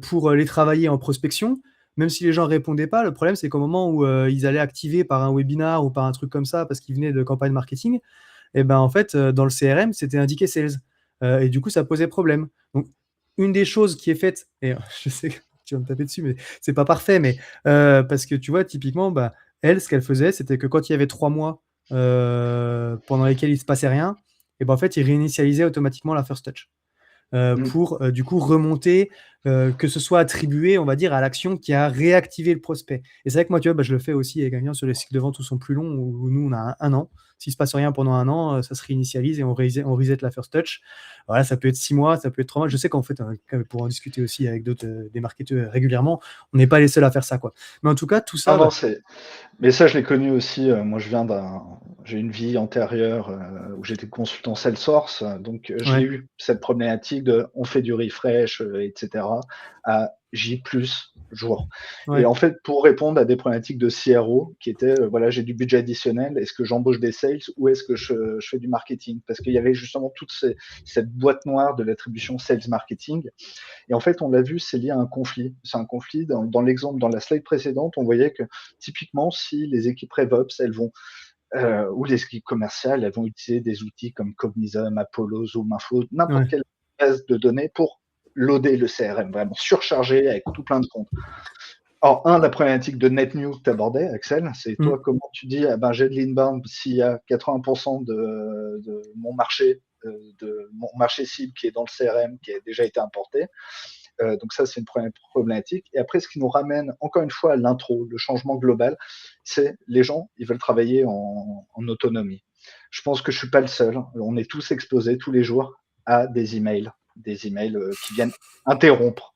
pour les travailler en prospection. Même si les gens répondaient pas, le problème c'est qu'au moment où ils allaient activer par un webinar ou par un truc comme ça, parce qu'ils venaient de campagne marketing, et ben en fait dans le CRM c'était indiqué sales. Et du coup ça posait problème. Donc une des choses qui est faite, et je sais que tu vas me taper dessus, mais c'est pas parfait, mais parce que tu vois typiquement, elle, ce qu'elle faisait, c'était que quand il y avait 3 mois pendant lesquels il se passait rien, et ben en fait il réinitialisait automatiquement la first touch. Pour du coup remonter, que ce soit attribué, on va dire, à l'action qui a réactivé le prospect. Et c'est vrai que moi, tu vois, je le fais aussi avec un client sur les cycles de vente où sont plus longs, où nous, on a un an. S'il ne se passe rien pendant un an, ça se réinitialise et on reset la first touch. Voilà, ça peut être 6 mois, ça peut être 3 mois. Je sais qu'en fait, pour en discuter aussi avec d'autres des marketeurs régulièrement, on n'est pas les seuls à faire ça, quoi. Mais en tout cas, tout Ah ça, non, mais ça, je l'ai connu aussi. Moi, j'ai une vie antérieure où j'étais consultant Salesforce, donc j'ai ouais, eu cette problématique de on fait du refresh, etc. à J plus jour. Et ouais, en fait, pour répondre à des problématiques de CRO qui étaient, voilà, j'ai du budget additionnel, est-ce que j'embauche des sales ou est-ce que je fais du marketing? Parce qu'il y avait justement cette boîte noire de l'attribution sales marketing. Et en fait, on l'a vu, c'est lié à un conflit. C'est un conflit dans l'exemple, dans la slide précédente, on voyait que typiquement, si les équipes RevOps, elles vont, ou les équipes commerciales, elles vont utiliser des outils comme Cognism, Apollo, ZoomInfo, n'importe ouais. quelle base de données pour loader le CRM, vraiment surchargé avec tout plein de comptes. Alors, la problématique de net new que tu abordais, Axel, c'est Mm. toi, comment tu dis, j'ai de l'inbound s'il y a 80% de mon marché cible qui est dans le CRM, qui a déjà été importé. Donc ça, c'est une première problématique. Et après, ce qui nous ramène encore une fois à l'intro, le changement global, c'est les gens, ils veulent travailler en autonomie. Je pense que je suis pas le seul. On est tous exposés tous les jours à des emails qui viennent interrompre.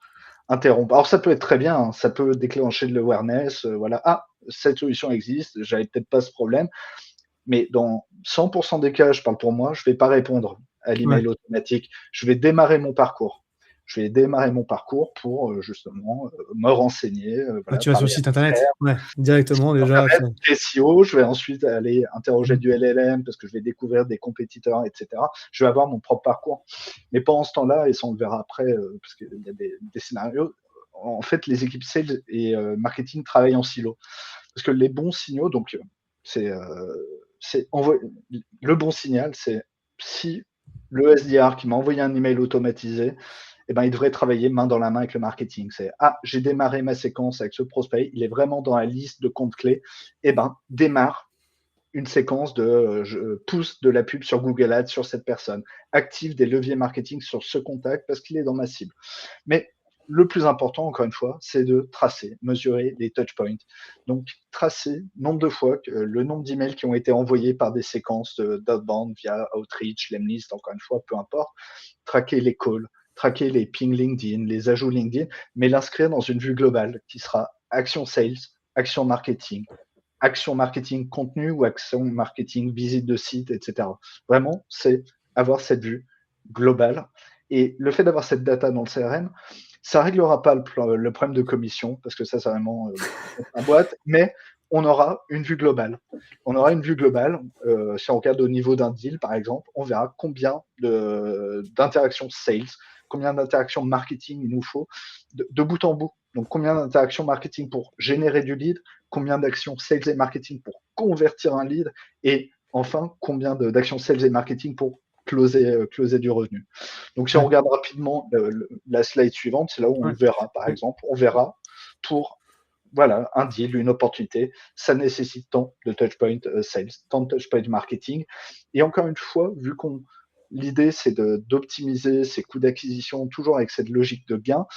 Alors ça peut être très bien, hein, ça peut déclencher de l'awareness, voilà. Ah, cette solution existe, j'avais peut-être pas ce problème, mais dans 100% des cas, je parle pour moi, je vais pas répondre à Ouais. l'email automatique. Je vais démarrer mon parcours. Je vais démarrer mon parcours pour justement me renseigner, Ah, voilà, tu vas sur le parler à site mes internet, frères, ouais, directement déjà. internet, SEO. Je vais ensuite aller interroger Mm. du LLM parce que je vais découvrir des compétiteurs, etc. Je vais avoir mon propre parcours. Mais pendant ce temps-là, et ça on le verra après, parce qu'il y a des scénarios, en fait, les équipes sales et marketing travaillent en silo. Parce que les bons signaux, donc c'est le bon signal, c'est si le SDR qui m'a envoyé un email automatisé, eh ben, il devrait travailler main dans la main avec le marketing. C'est j'ai démarré ma séquence avec ce prospect, il est vraiment dans la liste de comptes clés. Eh ben, démarre une séquence de je pousse de la pub sur Google Ads sur cette personne, active des leviers marketing sur ce contact parce qu'il est dans ma cible. Mais le plus important, encore une fois, c'est de tracer, mesurer les touch points. Donc, tracer nombre de fois, le nombre d'emails qui ont été envoyés par des séquences d'outbound via Outreach, Lemlist, encore une fois, peu importe. Traquer les calls, traquer les pings LinkedIn, les ajouts LinkedIn, mais l'inscrire dans une vue globale qui sera action sales, action marketing, action marketing contenu ou action marketing visite de site, etc. Vraiment, c'est avoir cette vue globale. Et le fait d'avoir cette data dans le CRM, ça réglera pas le problème de commission, parce que ça, c'est vraiment en boîte, mais on aura une vue globale. On aura une vue globale. Si on regarde au niveau d'un deal, par exemple, on verra combien d'interactions sales, combien d'interactions marketing il nous faut de bout en bout. Donc, combien d'interactions marketing pour générer du lead, combien d'actions sales et marketing pour convertir un lead, et enfin, combien d'actions sales et marketing pour closer du revenu. Donc, si on Ouais. regarde rapidement la slide suivante, c'est là où on Ouais. le verra, par exemple. On verra pour voilà, un deal, une opportunité, ça nécessite tant de touchpoint sales, tant de touchpoint marketing. Et encore une fois, vu qu'on l'idée c'est d'optimiser ses coûts d'acquisition toujours avec cette logique de gain,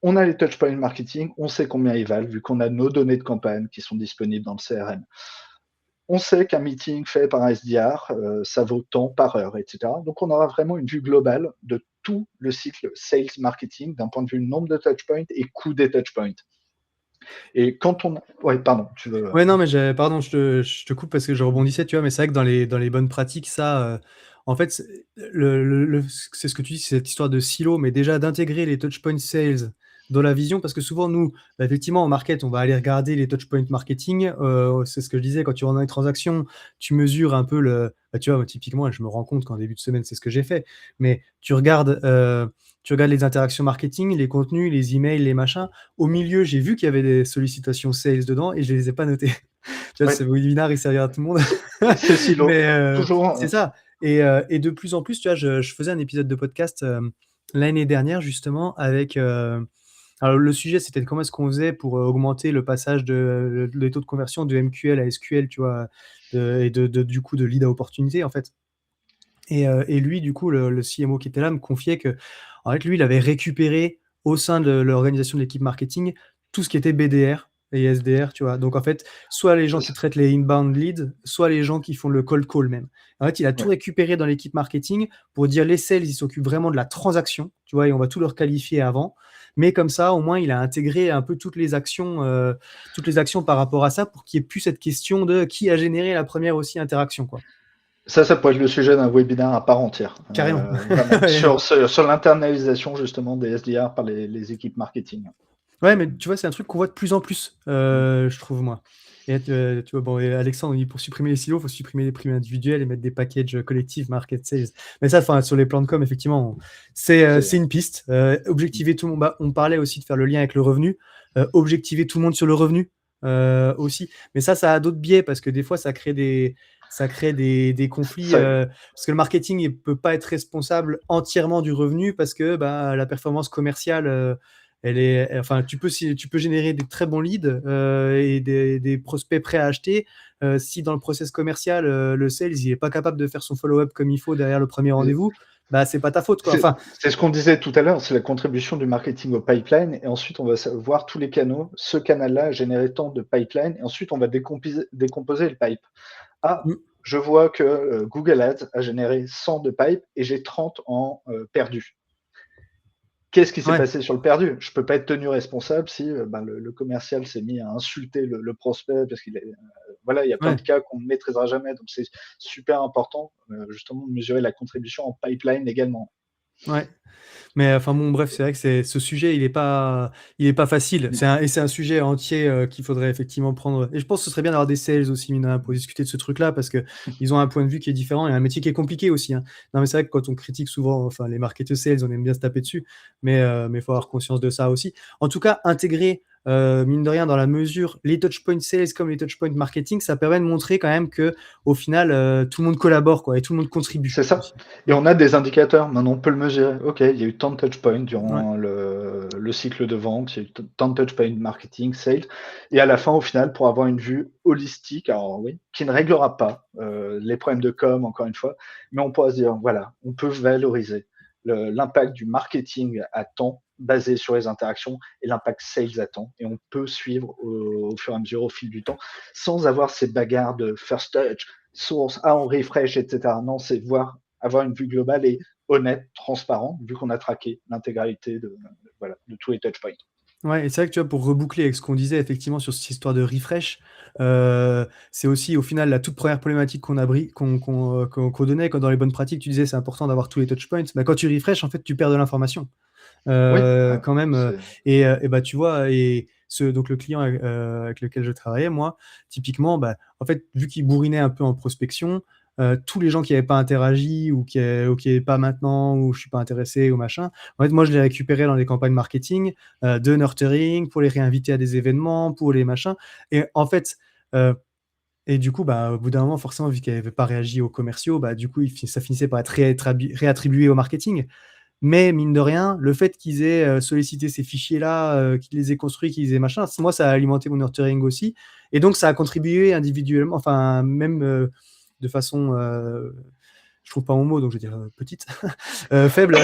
on a les touchpoint marketing, on sait combien ils valent, vu qu'on a nos données de campagne qui sont disponibles dans le CRM. On sait qu'un meeting fait par un SDR, ça vaut tant par heure, etc. Donc, on aura vraiment une vue globale de tout le cycle sales marketing d'un point de vue nombre de touchpoints et coût des touchpoints. Et quand on... Ouais, pardon, tu veux... Ouais, non, mais pardon, je te coupe parce que je rebondissais, tu vois, mais c'est vrai que dans les bonnes pratiques, ça, en fait, c'est ce que tu dis, c'est cette histoire de silo, mais déjà d'intégrer les touchpoint sales dans la vision, parce que souvent, nous, bah, effectivement, en market, on va aller regarder les touchpoint marketing. C'est ce que je disais, quand tu rentres dans les transactions, tu mesures un peu bah, tu vois, typiquement, je me rends compte qu'en début de semaine, c'est ce que j'ai fait, mais tu regardes les interactions marketing, les contenus, les emails, les machins. Au milieu, j'ai vu qu'il y avait des sollicitations sales dedans et je les ai pas notées. Tu vois, Ouais, ce webinaire, il servira à tout le monde. c'est silo. Mais Toujours... c'est ça. Et de plus en plus, tu vois, je faisais un épisode de podcast l'année dernière, justement, avec. Alors, le sujet, c'était comment est-ce qu'on faisait pour augmenter le passage des taux de conversion de MQL à SQL, tu vois, et du coup, de lead à opportunité, en fait. Et lui, du coup, le CMO qui était là me confiait que, en fait, lui, il avait récupéré au sein de l'organisation de l'équipe marketing tout ce qui était BDR et SDR, tu vois. Donc, en fait, soit les gens qui traitent les inbound leads, soit les gens qui font le cold call même. En fait, il a tout Ouais. récupéré dans l'équipe marketing pour dire les sales, ils s'occupent vraiment de la transaction, tu vois, et on va tout leur qualifier avant. Mais comme ça, au moins, il a intégré un peu toutes les actions par rapport à ça pour qu'il n'y ait plus cette question de qui a généré la première aussi interaction, quoi. Ça pourrait être le sujet d'un webinaire à part entière. Carrément. Vraiment. Sur l'internalisation justement des SDR par les équipes marketing. Ouais, mais tu vois, c'est un truc qu'on voit de plus en plus, je trouve, moi. Et tu vois, bon, et Alexandre, il dit pour supprimer les silos, il faut supprimer les primes individuelles et mettre des packages collectifs, market sales. Mais ça, enfin, sur les plans de com, effectivement, c'est une piste. Objectiver tout le monde. Bah, on parlait aussi de faire le lien avec le revenu. Objectiver tout le monde sur le revenu aussi. Mais ça a d'autres biais parce que des fois, ça crée des conflits. Parce que le marketing, il peut pas être responsable entièrement du revenu parce que bah, la performance commerciale. Enfin, tu peux générer des très bons leads et des prospects prêts à acheter. Si dans le process commercial, le sales, il est pas capable de faire son follow-up comme il faut derrière le premier rendez-vous, bah c'est pas ta faute, quoi. Enfin, C'est ce qu'on disait tout à l'heure, c'est la contribution du marketing au pipeline. Et ensuite, on va voir tous les canaux. Ce canal-là a généré tant de pipeline. Et ensuite, on va décomposer le pipe. Ah, je vois que Google Ads a généré 100 de pipe et j'ai 30 en perdu. Qu'est-ce qui s'est ouais. passé sur le perdu? Je peux pas être tenu responsable si le commercial s'est mis à insulter le prospect parce qu'il est voilà, il y a plein Ouais. de cas qu'on ne maîtrisera jamais. Donc c'est super important justement de mesurer la contribution en pipeline également. Ouais. Mais enfin bon, bref, c'est vrai que ce sujet, il est pas facile. C'est un sujet entier qu'il faudrait effectivement prendre. Et je pense que ce serait bien d'avoir des sales aussi, mine de rien, pour discuter de ce truc-là, parce que ils ont un point de vue qui est différent et un métier qui est compliqué aussi, hein. Non, mais c'est vrai que quand on critique souvent, enfin, les marketeurs sales, on aime bien se taper dessus, mais faut avoir conscience de ça aussi. En tout cas, intégrer mine de rien, dans la mesure, les touchpoint sales comme les touchpoint marketing, ça permet de montrer quand même que au final, tout le monde collabore, quoi, et tout le monde contribue C'est ça. aussi. Et on a des indicateurs, maintenant on peut le mesurer. OK, il y a eu tant de touchpoints Ouais. durant le cycle de vente, il y a eu tant de touchpoints marketing, sales. Et à la fin, au final, pour avoir une vue holistique, alors oui, qui ne réglera pas les problèmes de com, encore une fois, mais on pourra se dire, voilà, on peut valoriser l'impact du marketing à temps basé sur les interactions et l'impact sales à temps. Et on peut suivre au fur et à mesure, au fil du temps, sans avoir ces bagarres de first touch, source, on refresh, etc. Non, c'est avoir une vue globale et honnête, transparente, vu qu'on a traqué l'intégralité de tous les touchpoints. Ouais, et c'est vrai que tu vois, pour reboucler avec ce qu'on disait effectivement sur cette histoire de refresh, c'est aussi au final la toute première problématique qu'on donnait quand dans les bonnes pratiques, tu disais c'est important d'avoir tous les touch points. Bah, quand tu refresh, en fait, tu perds de l'information. Oui, Quand même, c'est et bah, tu vois, donc le client avec lequel je travaillais, moi, typiquement, bah, en fait, vu qu'il bourrinait un peu en prospection, tous les gens qui n'avaient pas interagi ou qui n'avaient pas maintenant ou je suis pas intéressé ou machin, en fait, moi, je les récupérais dans les campagnes marketing de nurturing pour les réinviter à des événements, pour les machins. Et en fait, euh, et du coup, bah, au bout d'un moment, forcément, vu qu'ils n'avaient pas réagi aux commerciaux, bah, du coup, ça finissait par être réattribué au marketing. Mais mine de rien, le fait qu'ils aient sollicité ces fichiers-là, qu'ils les aient construits, qu'ils aient machin, moi, ça a alimenté mon nurturing aussi. Et donc, ça a contribué individuellement, enfin, même de façon, je trouve pas mon mot, donc je vais dire petite, faible,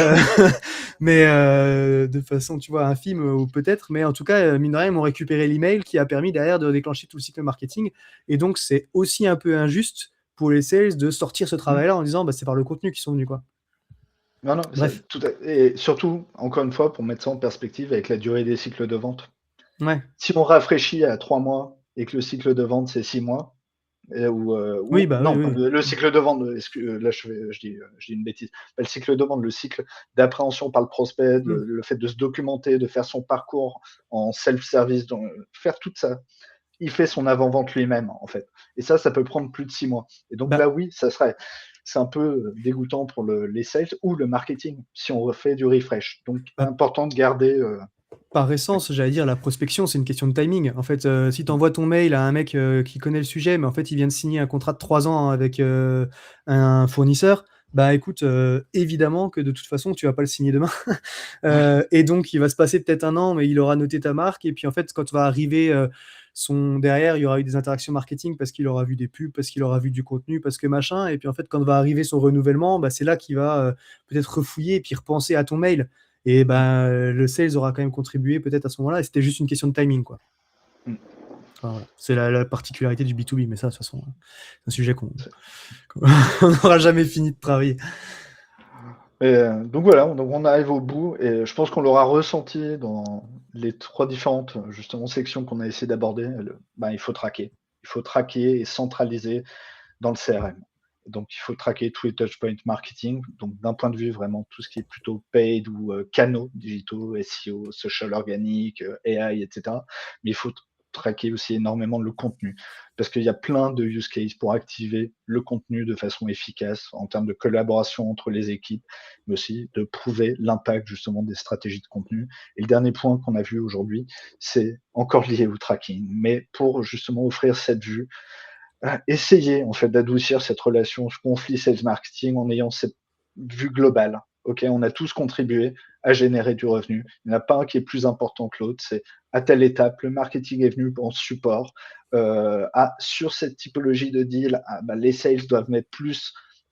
mais de façon, tu vois, infime ou peut-être. Mais en tout cas, mine de rien, ils m'ont récupéré l'email qui a permis derrière de déclencher tout le cycle marketing. Et donc, c'est aussi un peu injuste pour les sales de sortir ce mmh. travail-là en disant, bah, c'est par le contenu qu'ils sont venus, quoi. Non, non, Bref, et surtout, encore une fois, pour mettre ça en perspective avec la durée des cycles de vente. ouais. Si on rafraîchit à 3 mois et que le cycle de vente, c'est 6 mois, Oui, ou bah oui, non, pas oui. le cycle de vente, là, je dis une bêtise. Pas le cycle de vente, le cycle d'appréhension par le prospect, Mm. le fait de se documenter, de faire son parcours en self-service, faire tout ça. Il fait son avant-vente lui-même, en fait. Et ça peut prendre plus de 6 mois. Et donc Bah, là, oui, c'est un peu dégoûtant pour les sales ou le marketing si on refait du refresh. Donc, bah, important de garder. par Oui. essence, j'allais dire, la prospection, c'est une question de timing. En fait, si tu envoies ton mail à un mec qui connaît le sujet, mais en fait, il vient de signer un contrat de 3 ans avec un fournisseur, bah écoute, évidemment que de toute façon, tu vas pas le signer demain. Et donc, il va se passer peut-être un an, mais il aura noté ta marque. Et puis, en fait, quand va arriver derrière, il y aura eu des interactions marketing parce qu'il aura vu des pubs, parce qu'il aura vu du contenu, parce que machin. Et puis, en fait, quand va arriver son renouvellement, bah, c'est là qu'il va peut-être refouiller et puis repenser à ton mail. Et ben, le sales aura quand même contribué peut-être à ce moment-là. Et c'était juste une question de timing, quoi. Mm. Enfin, voilà. C'est la particularité du B2B, mais ça, de toute façon, c'est un sujet C'est- qu'on n'aura jamais fini de travailler. Donc voilà, donc on arrive au bout et je pense qu'on l'aura ressenti dans les 3 différentes, justement, sections qu'on a essayé d'aborder. Il faut traquer. Il faut traquer et centraliser dans le CRM. Donc il faut traquer tous les touchpoints marketing, donc d'un point de vue vraiment tout ce qui est plutôt paid ou canaux digitaux, SEO, social organique, AI, etc. Mais il faut traquer aussi énormément le contenu parce qu'il y a plein de use cases pour activer le contenu de façon efficace en termes de collaboration entre les équipes, mais aussi de prouver l'impact justement des stratégies de contenu. Et le dernier point qu'on a vu aujourd'hui, c'est encore lié au tracking, mais pour justement offrir cette vue, essayer en fait d'adoucir cette relation conflit sales marketing en ayant cette vue globale. OK, on a tous contribué à générer du revenu. Il n'y en a pas un qui est plus important que l'autre. C'est à telle étape, le marketing est venu en support. Sur cette typologie de deal, les sales doivent mettre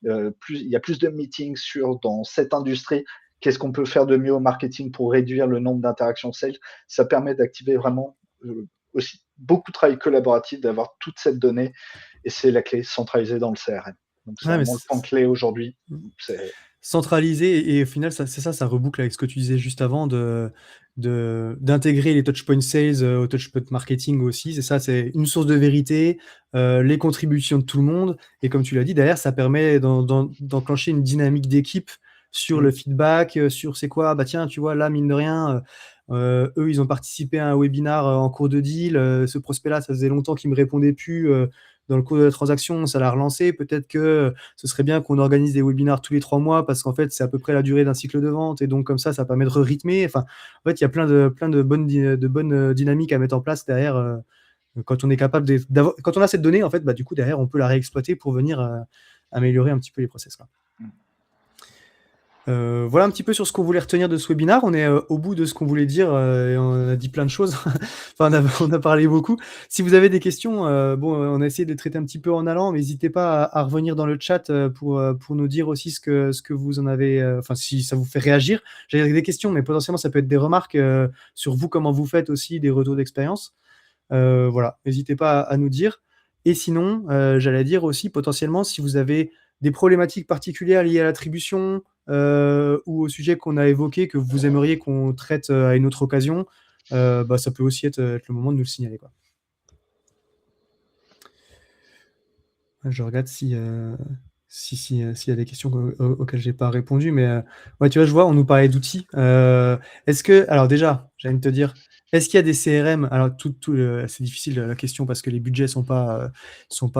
il y a plus de meetings dans cette industrie. Qu'est-ce qu'on peut faire de mieux au marketing pour réduire le nombre d'interactions sales? Ça permet d'activer vraiment aussi beaucoup de travail collaboratif, d'avoir toute cette donnée et c'est la clé centralisée dans le CRM. Donc c'est Ouais, mais vraiment le point clé aujourd'hui. C'est centralisé et au final, c'est ça, ça reboucle avec ce que tu disais juste avant d'intégrer les touchpoint sales au touchpoint marketing aussi. C'est ça, c'est une source de vérité, les contributions de tout le monde. Et comme tu l'as dit, derrière, ça permet d'enclencher une dynamique d'équipe sur le mmh, feedback, sur c'est quoi, bah tiens, tu vois, là, mine de rien, eux, ils ont participé à un webinar en cours de deal. Ce prospect-là, ça faisait longtemps qu'il me répondait plus. Dans le cours de la transaction, ça l'a relancé. Peut-être que ce serait bien qu'on organise des webinars tous les 3 mois parce qu'en fait, c'est à peu près la durée d'un cycle de vente et donc comme ça permet de rythmer. Enfin, en fait, il y a plein de bonnes dynamiques à mettre en place derrière quand on est capable quand on a cette donnée, en fait, bah, du coup, derrière, on peut la réexploiter pour venir améliorer un petit peu les process, quoi. mmh. Voilà un petit peu sur ce qu'on voulait retenir de ce webinaire. On est au bout de ce qu'on voulait dire et on a dit plein de choses. Enfin, on a parlé beaucoup. Si vous avez des questions, bon, on a essayé de les traiter un petit peu en allant, mais n'hésitez pas à revenir dans le chat pour nous dire aussi ce que vous en avez, enfin, si ça vous fait réagir. J'ai des questions, mais potentiellement, ça peut être des remarques sur vous, comment vous faites aussi, des retours d'expérience. Voilà, n'hésitez pas à nous dire. Et sinon, j'allais dire aussi potentiellement si vous avez des problématiques particulières liées à l'attribution ou au sujet qu'on a évoqué que vous aimeriez qu'on traite à une autre occasion, ça peut aussi être le moment de nous le signaler, quoi. Je regarde s'il y a des questions auxquelles j'ai pas répondu, mais ouais, tu vois, je vois, on nous parlait d'outils. Alors déjà, j'ai envie de te dire, est-ce qu'il y a des CRM? Alors c'est difficile la question parce que les budgets sont pas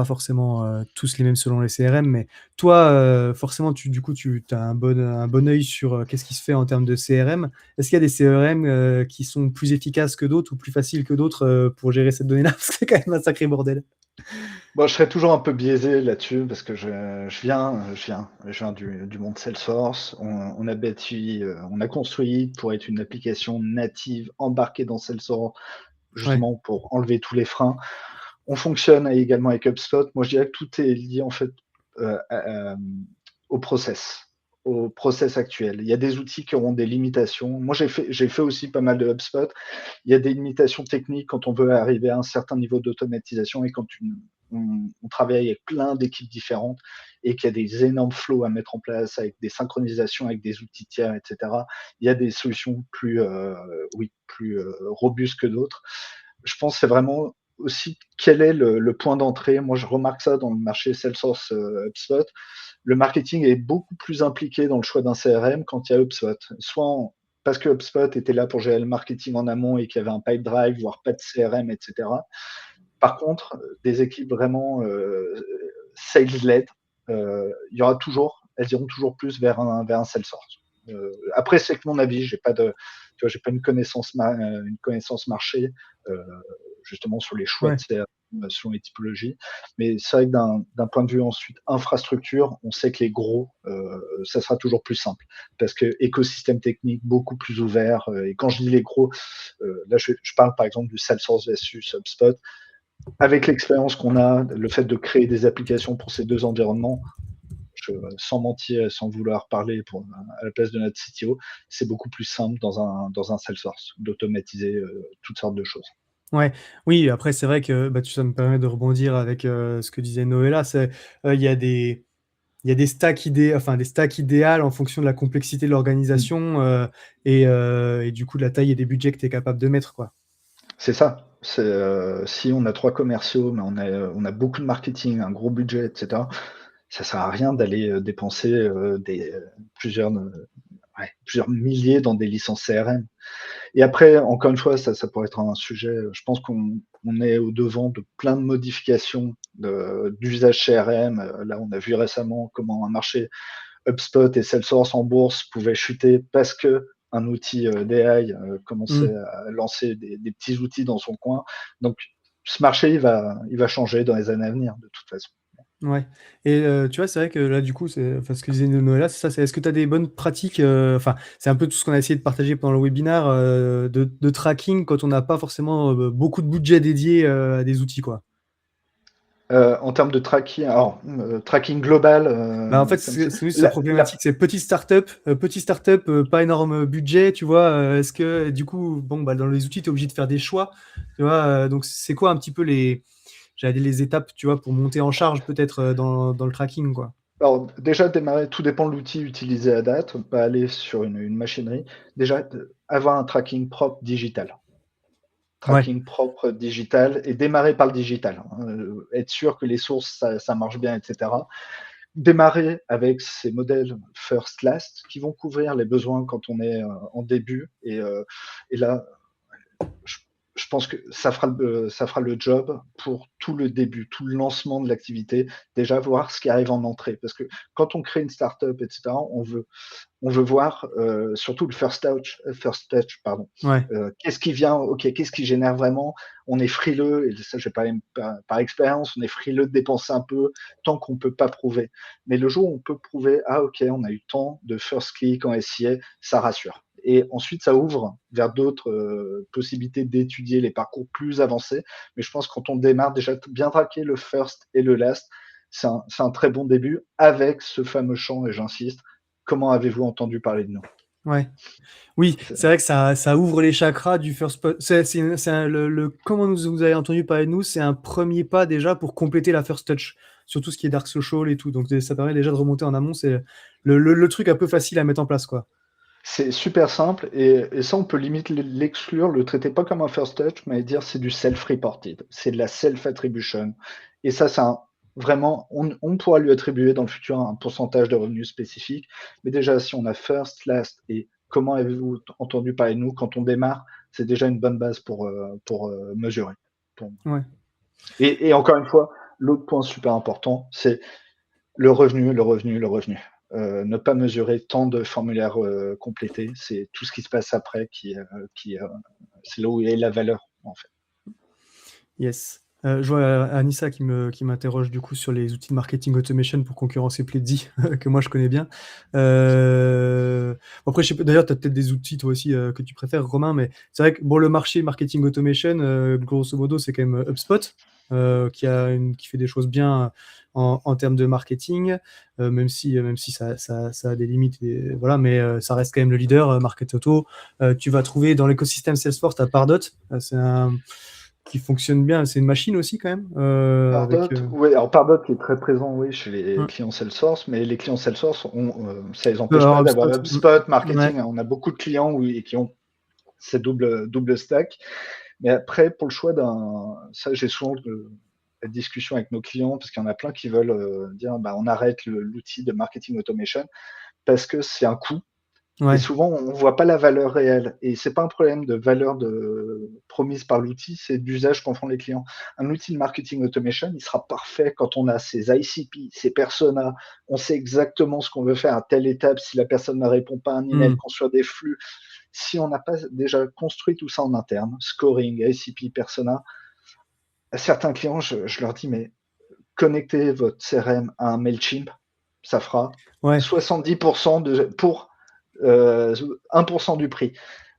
forcément tous les mêmes selon les CRM, mais toi, forcément, du coup, tu as un bon œil sur qu'est-ce qui se fait en termes de CRM. Est-ce qu'il y a des CRM qui sont plus efficaces que d'autres ou plus faciles que d'autres pour gérer cette donnée-là? Parce que c'est quand même un sacré bordel. Bon, je serais toujours un peu biaisé là-dessus parce que je viens du monde Salesforce. On a bâti, on a construit pour être une application native embarquée dans Salesforce, Ouais, justement pour enlever tous les freins. On fonctionne également avec HubSpot. Moi, je dirais que tout est lié en fait au process, au process actuel. Il y a des outils qui auront des limitations. Moi, j'ai fait aussi pas mal de HubSpot. Il y a des limitations techniques quand on veut arriver à un certain niveau d'automatisation et quand on travaille avec plein d'équipes différentes et qu'il y a des énormes flows à mettre en place avec des synchronisations, avec des outils tiers, etc. Il y a des solutions plus robustes que d'autres. Je pense que c'est vraiment aussi quel est le point d'entrée. Moi, je remarque ça dans le marché Salesforce HubSpot. Le marketing est beaucoup plus impliqué dans le choix d'un CRM quand il y a HubSpot. Parce que HubSpot était là pour gérer le marketing en amont et qu'il y avait un pipe drive, voire pas de CRM, etc. Par contre, des équipes vraiment sales-led, elles iront toujours plus vers un Salesforce. Après, c'est que mon avis, j'ai pas une connaissance marché justement sur les choix de ouais. CRM, selon les typologies. Mais c'est vrai que d'un point de vue ensuite infrastructure, on sait que les gros, ça sera toujours plus simple parce que écosystème technique beaucoup plus ouvert. Et quand je dis les gros, là je parle par exemple du Salesforce versus HubSpot. Avec l'expérience qu'on a, le fait de créer des applications pour ces deux environnements, sans mentir, sans vouloir parler à la place de notre CTO, c'est beaucoup plus simple dans un Salesforce d'automatiser toutes sortes de choses. Ouais, oui, après c'est vrai que, ça me permet de rebondir avec, ce que disait Noëlla, il y a des stacks idéales en fonction de la complexité de Mm. l'organisation, et du coup de la taille et des budgets que tu es capable de mettre, quoi. C'est ça. Si on a trois commerciaux, mais on a beaucoup de marketing, un gros budget, etc., ça sert à rien d'aller dépenser plusieurs milliers dans des licences CRM. Et après, encore une fois, ça pourrait être un sujet. Je pense qu'on est au devant de plein de modifications d'usage CRM. Là, on a vu récemment comment un marché HubSpot et Salesforce en bourse pouvaient chuter parce que un outil d'AI commençait Mmh. à lancer des petits outils dans son coin. Donc, ce marché, il va changer dans les années à venir, de toute façon. Ouais, et tu vois, c'est vrai que là, du coup, ce que disait Noëlla, c'est ça, est-ce que tu as des bonnes pratiques, c'est un peu tout ce qu'on a essayé de partager pendant le webinaire, de tracking quand on n'a pas forcément, beaucoup de budget dédié, à des outils, quoi? En termes de tracking, alors, tracking global, Bah, en fait, comme ça, c'est oui, c'est sa problématique, c'est petite start-up, pas énorme budget, tu vois? Est-ce que du coup, bon, dans les outils, tu es obligé de faire des choix, tu vois? Donc c'est quoi un petit peu j'allais dire les étapes, tu vois, pour monter en charge peut-être, dans le tracking, quoi? alors déjà démarrer, tout dépend de l'outil utilisé à date, pas aller sur une machinerie. Déjà, avoir un tracking propre digital. Ouais. Tracking propre digital et démarrer par le digital, hein, être sûr que les sources, ça marche bien, etc. Démarrer avec ces modèles first last qui vont couvrir les besoins quand on est en début et là, je, je pense que ça fera le job pour tout le début, tout le lancement de l'activité. Déjà voir ce qui arrive en entrée, parce que quand on crée une startup, etc., on veut voir surtout le first touch, pardon. Ouais. Qu'est-ce qui vient, ok, qu'est-ce qui génère vraiment. On est frileux, et ça je vais parler par expérience, on est frileux de dépenser un peu tant qu'on ne peut pas prouver. Mais le jour où on peut prouver, ah ok, on a eu tant de first click en SIA, ça rassure. Et ensuite, ça ouvre vers d'autres possibilités d'étudier les parcours plus avancés. Mais je pense que quand on démarre, déjà bien traquer le first et le last, c'est un très bon début avec ce fameux champ, et j'insiste, comment avez-vous entendu parler de nous? Ouais. Oui, C'est c'est vrai que ça ouvre les chakras du first po c'est un le comment vous avez entendu parler de nous, c'est un premier pas déjà pour compléter la first touch, sur tout ce qui est dark social et tout, donc ça permet déjà de remonter en amont, c'est le truc un peu facile à mettre en place, quoi. C'est super simple et ça, on peut limite l'exclure, le traiter pas comme un first touch, mais dire c'est du self-reported, c'est de la self-attribution et ça, c'est un vraiment, on pourra lui attribuer dans le futur un pourcentage de revenus spécifique, mais déjà, si on a first, last et comment avez-vous entendu parler de nous quand on démarre, c'est déjà une bonne base pour mesurer. Pour Ouais. et encore une fois, l'autre point super important, c'est le revenu, le revenu, le revenu. Ne pas mesurer tant de formulaires complétés, c'est tout ce qui se passe après c'est là où est la valeur en fait. Yes. Je vois Anissa qui m'interroge du coup sur les outils de marketing automation pour concurrencer Pledzi, que moi je connais bien. Après, je sais pas, d'ailleurs, tu as peut-être des outils toi aussi que tu préfères, Romain, mais c'est vrai que bon, le marché marketing automation, grosso modo, c'est quand même HubSpot, qui fait des choses bien en termes de marketing, même si ça a des limites, voilà, mais ça reste quand même le leader, Market Auto. Tu vas trouver dans l'écosystème Salesforce, tu as Pardot, c'est un qui fonctionne bien. C'est une machine aussi quand même. Pardot, oui, alors Pardot qui est très présent, oui, chez les Ouais. clients Salesforce, mais les clients Salesforce, ça les empêche Alors, pas d'avoir HubSpot, HubSpot, ouais. marketing. On a beaucoup de clients qui ont ces double stack. Mais après, pour le choix ça, j'ai souvent la discussion avec nos clients parce qu'il y en a plein qui veulent dire, bah, on arrête l'outil de marketing automation parce que c'est un coût. Et Ouais. souvent, on voit pas la valeur réelle. Et c'est pas un problème de valeur promise par l'outil, c'est d'usage qu'en font les clients. Un outil de marketing automation, il sera parfait quand on a ses ICP, ses personas, on sait exactement ce qu'on veut faire à telle étape. Si la personne ne répond pas à un email, Hmm. construire des flux. Si on n'a pas déjà construit tout ça en interne, scoring, ICP, persona, à certains clients, je leur dis, mais connectez votre CRM à un Mailchimp, ça fera Ouais. 70% pour 1% du prix.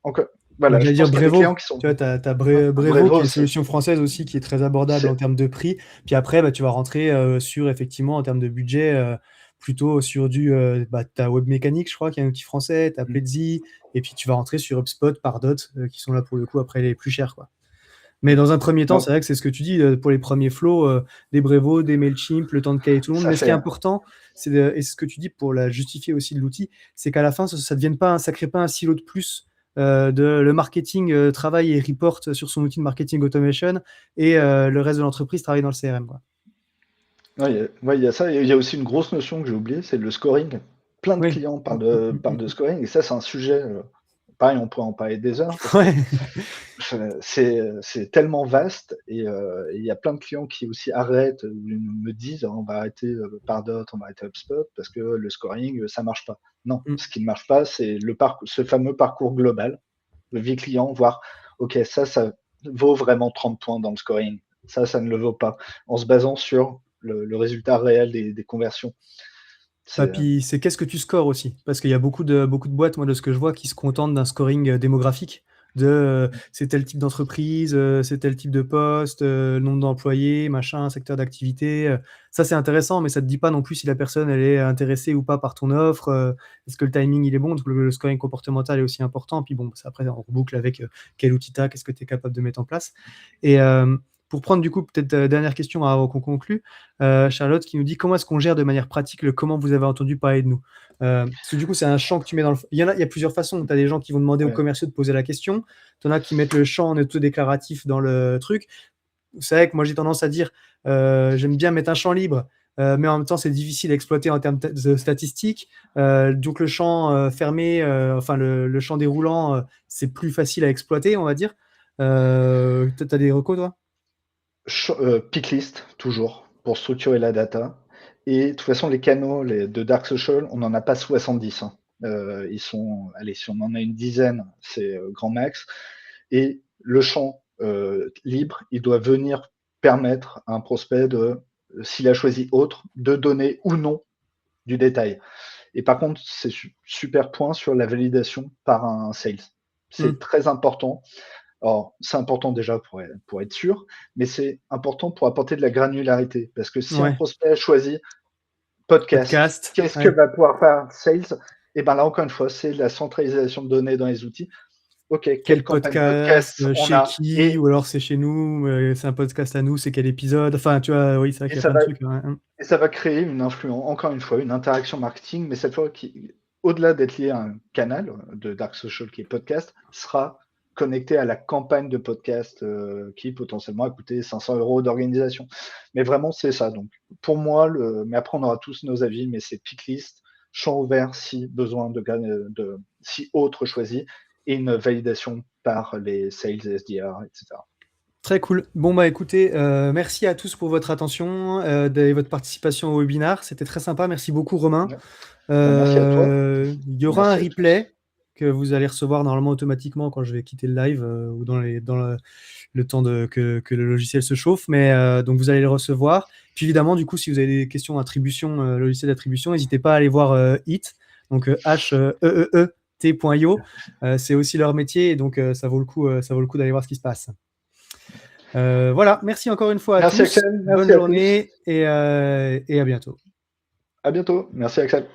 Donc, Moi, voilà, je j'allais dire pense qu'il y a des Brevo. clients qui sont Tu vois, tu as, Brevo, Brevo qui est une aussi. solution française aussi, qui est très abordable en C'est termes de prix. Puis après, bah, tu vas rentrer sur, effectivement, en termes de budget, plutôt sur du. Bah, tu as Webmécanique, je crois, qui est un outil français, tu as Pledzi, et puis tu vas rentrer sur HubSpot, Pardot, qui sont là pour le coup, après les plus chers, quoi. Mais dans un premier temps, c'est non, vrai que c'est ce que tu dis pour les premiers flows, des Brevo, des Mailchimp, le temps de caler tout le monde. ça Mais ce qui est fait. important, et ce que tu dis pour la justifier aussi de l'outil, c'est qu'à la fin, ça devienne pas ça crée pas un silo de plus de le marketing travaille et reporte sur son outil de marketing automation et le reste de l'entreprise travaille dans le CRM, quoi. Ouais, il y a ça. Et il y a aussi une grosse notion que j'ai oubliée, c'est le scoring. Plein de Oui. clients parlent de scoring, et ça, c'est un sujet. Pareil, on pourrait en parler des heures parce que Ouais. c'est tellement vaste et il y a plein de clients qui aussi arrêtent ou me disent: «On va arrêter, Pardot, on va arrêter HubSpot parce que le scoring, ça marche pas». Non, Mm. ce qui ne marche pas, c'est ce fameux parcours global, le vie client, voir: «OK, ça vaut vraiment 30 points dans le scoring. Ça ne le vaut pas», en se basant sur le résultat réel des conversions. Ah, C'est, puis c'est qu'est-ce que tu scores aussi? Parce qu'il y a beaucoup de boîtes, moi, de ce que je vois, qui se contentent d'un scoring démographique, de c'est tel type d'entreprise, c'est tel type de poste, nombre d'employés, machin, secteur d'activité. Ça, c'est intéressant, mais ça te dit pas non plus si la personne, elle est intéressée ou pas par ton offre. Est-ce que le timing, il est bon? Donc, le scoring comportemental est aussi important. Puis bon, ça, après, on reboucle avec quel outil tu as, qu'est-ce que tu es capable de mettre en place. Et pour prendre du coup, peut-être dernière question avant qu'on conclue, Charlotte qui nous dit comment est-ce qu'on gère de manière pratique le comment vous avez entendu parler de nous. Parce que du coup, c'est un champ que tu mets dans le. Il y a plusieurs façons. Tu as des gens qui vont demander aux ouais. commerciaux de poser la question. Tu en as qui mettent le champ en autodéclaratif dans le truc. C'est vrai que moi, j'ai tendance à dire j'aime bien mettre un champ libre. Mais en même temps, c'est difficile à exploiter en termes de statistiques. Donc, le champ fermé, enfin, le champ déroulant, c'est plus facile à exploiter, on va dire. Tu as des recos, toi? Pick list, toujours, pour structurer la data. Et de toute façon, les canaux de Dark Social, on n'en a pas 70, hein. Ils sont, allez, si on en a une dizaine, c'est grand max. Et le champ libre, il doit venir permettre à un prospect s'il a choisi autre, de donner ou non du détail. Et par contre, c'est super point sur la validation par un sales. Hmm. C'est très important. Alors, c'est important déjà pour être sûr, mais c'est important pour apporter de la granularité. Parce que si un Ouais. prospect choisit podcast, Podcast. qu'est-ce que Ouais. va pouvoir faire Sales? Et ben là, encore une fois, c'est la centralisation de données dans les outils. OK, quelle Quel campagne podcast, podcast on chez a? qui, ou alors c'est chez nous, c'est un podcast à nous, c'est quel épisode? Enfin, tu vois, oui, c'est vrai Et qu'il y a ça plein de va, trucs. Ouais. et ça va créer une influence, encore une fois, une interaction marketing, mais cette fois au-delà d'être lié à un canal de Dark Social qui est podcast, sera connecté à la campagne de podcast qui potentiellement a coûté 500 € d'organisation. Mais vraiment, c'est ça. Donc, pour moi, mais après, on aura tous nos avis, mais c'est picklist, champ ouvert si besoin si autre choisi, et une validation par les sales, SDR, etc. Très cool. Bon, bah écoutez, merci à tous pour votre attention et votre participation au webinar. C'était très sympa. Merci beaucoup, Romain. Ouais. Merci à toi. Il y aura Merci un à replay que vous allez recevoir normalement automatiquement quand je vais quitter le live ou dans le temps que le logiciel se chauffe. Mais donc, vous allez le recevoir. Puis évidemment, du coup, si vous avez des questions d'attribution, logiciel d'attribution, n'hésitez pas à aller voir HEET, donc HEEET.io. C'est aussi leur métier, et donc ça vaut le coup d'aller voir ce qui se passe. Voilà, merci encore une fois à Merci, tous. Axel. Merci Bonne à journée et à bientôt. À bientôt. Merci, Axel.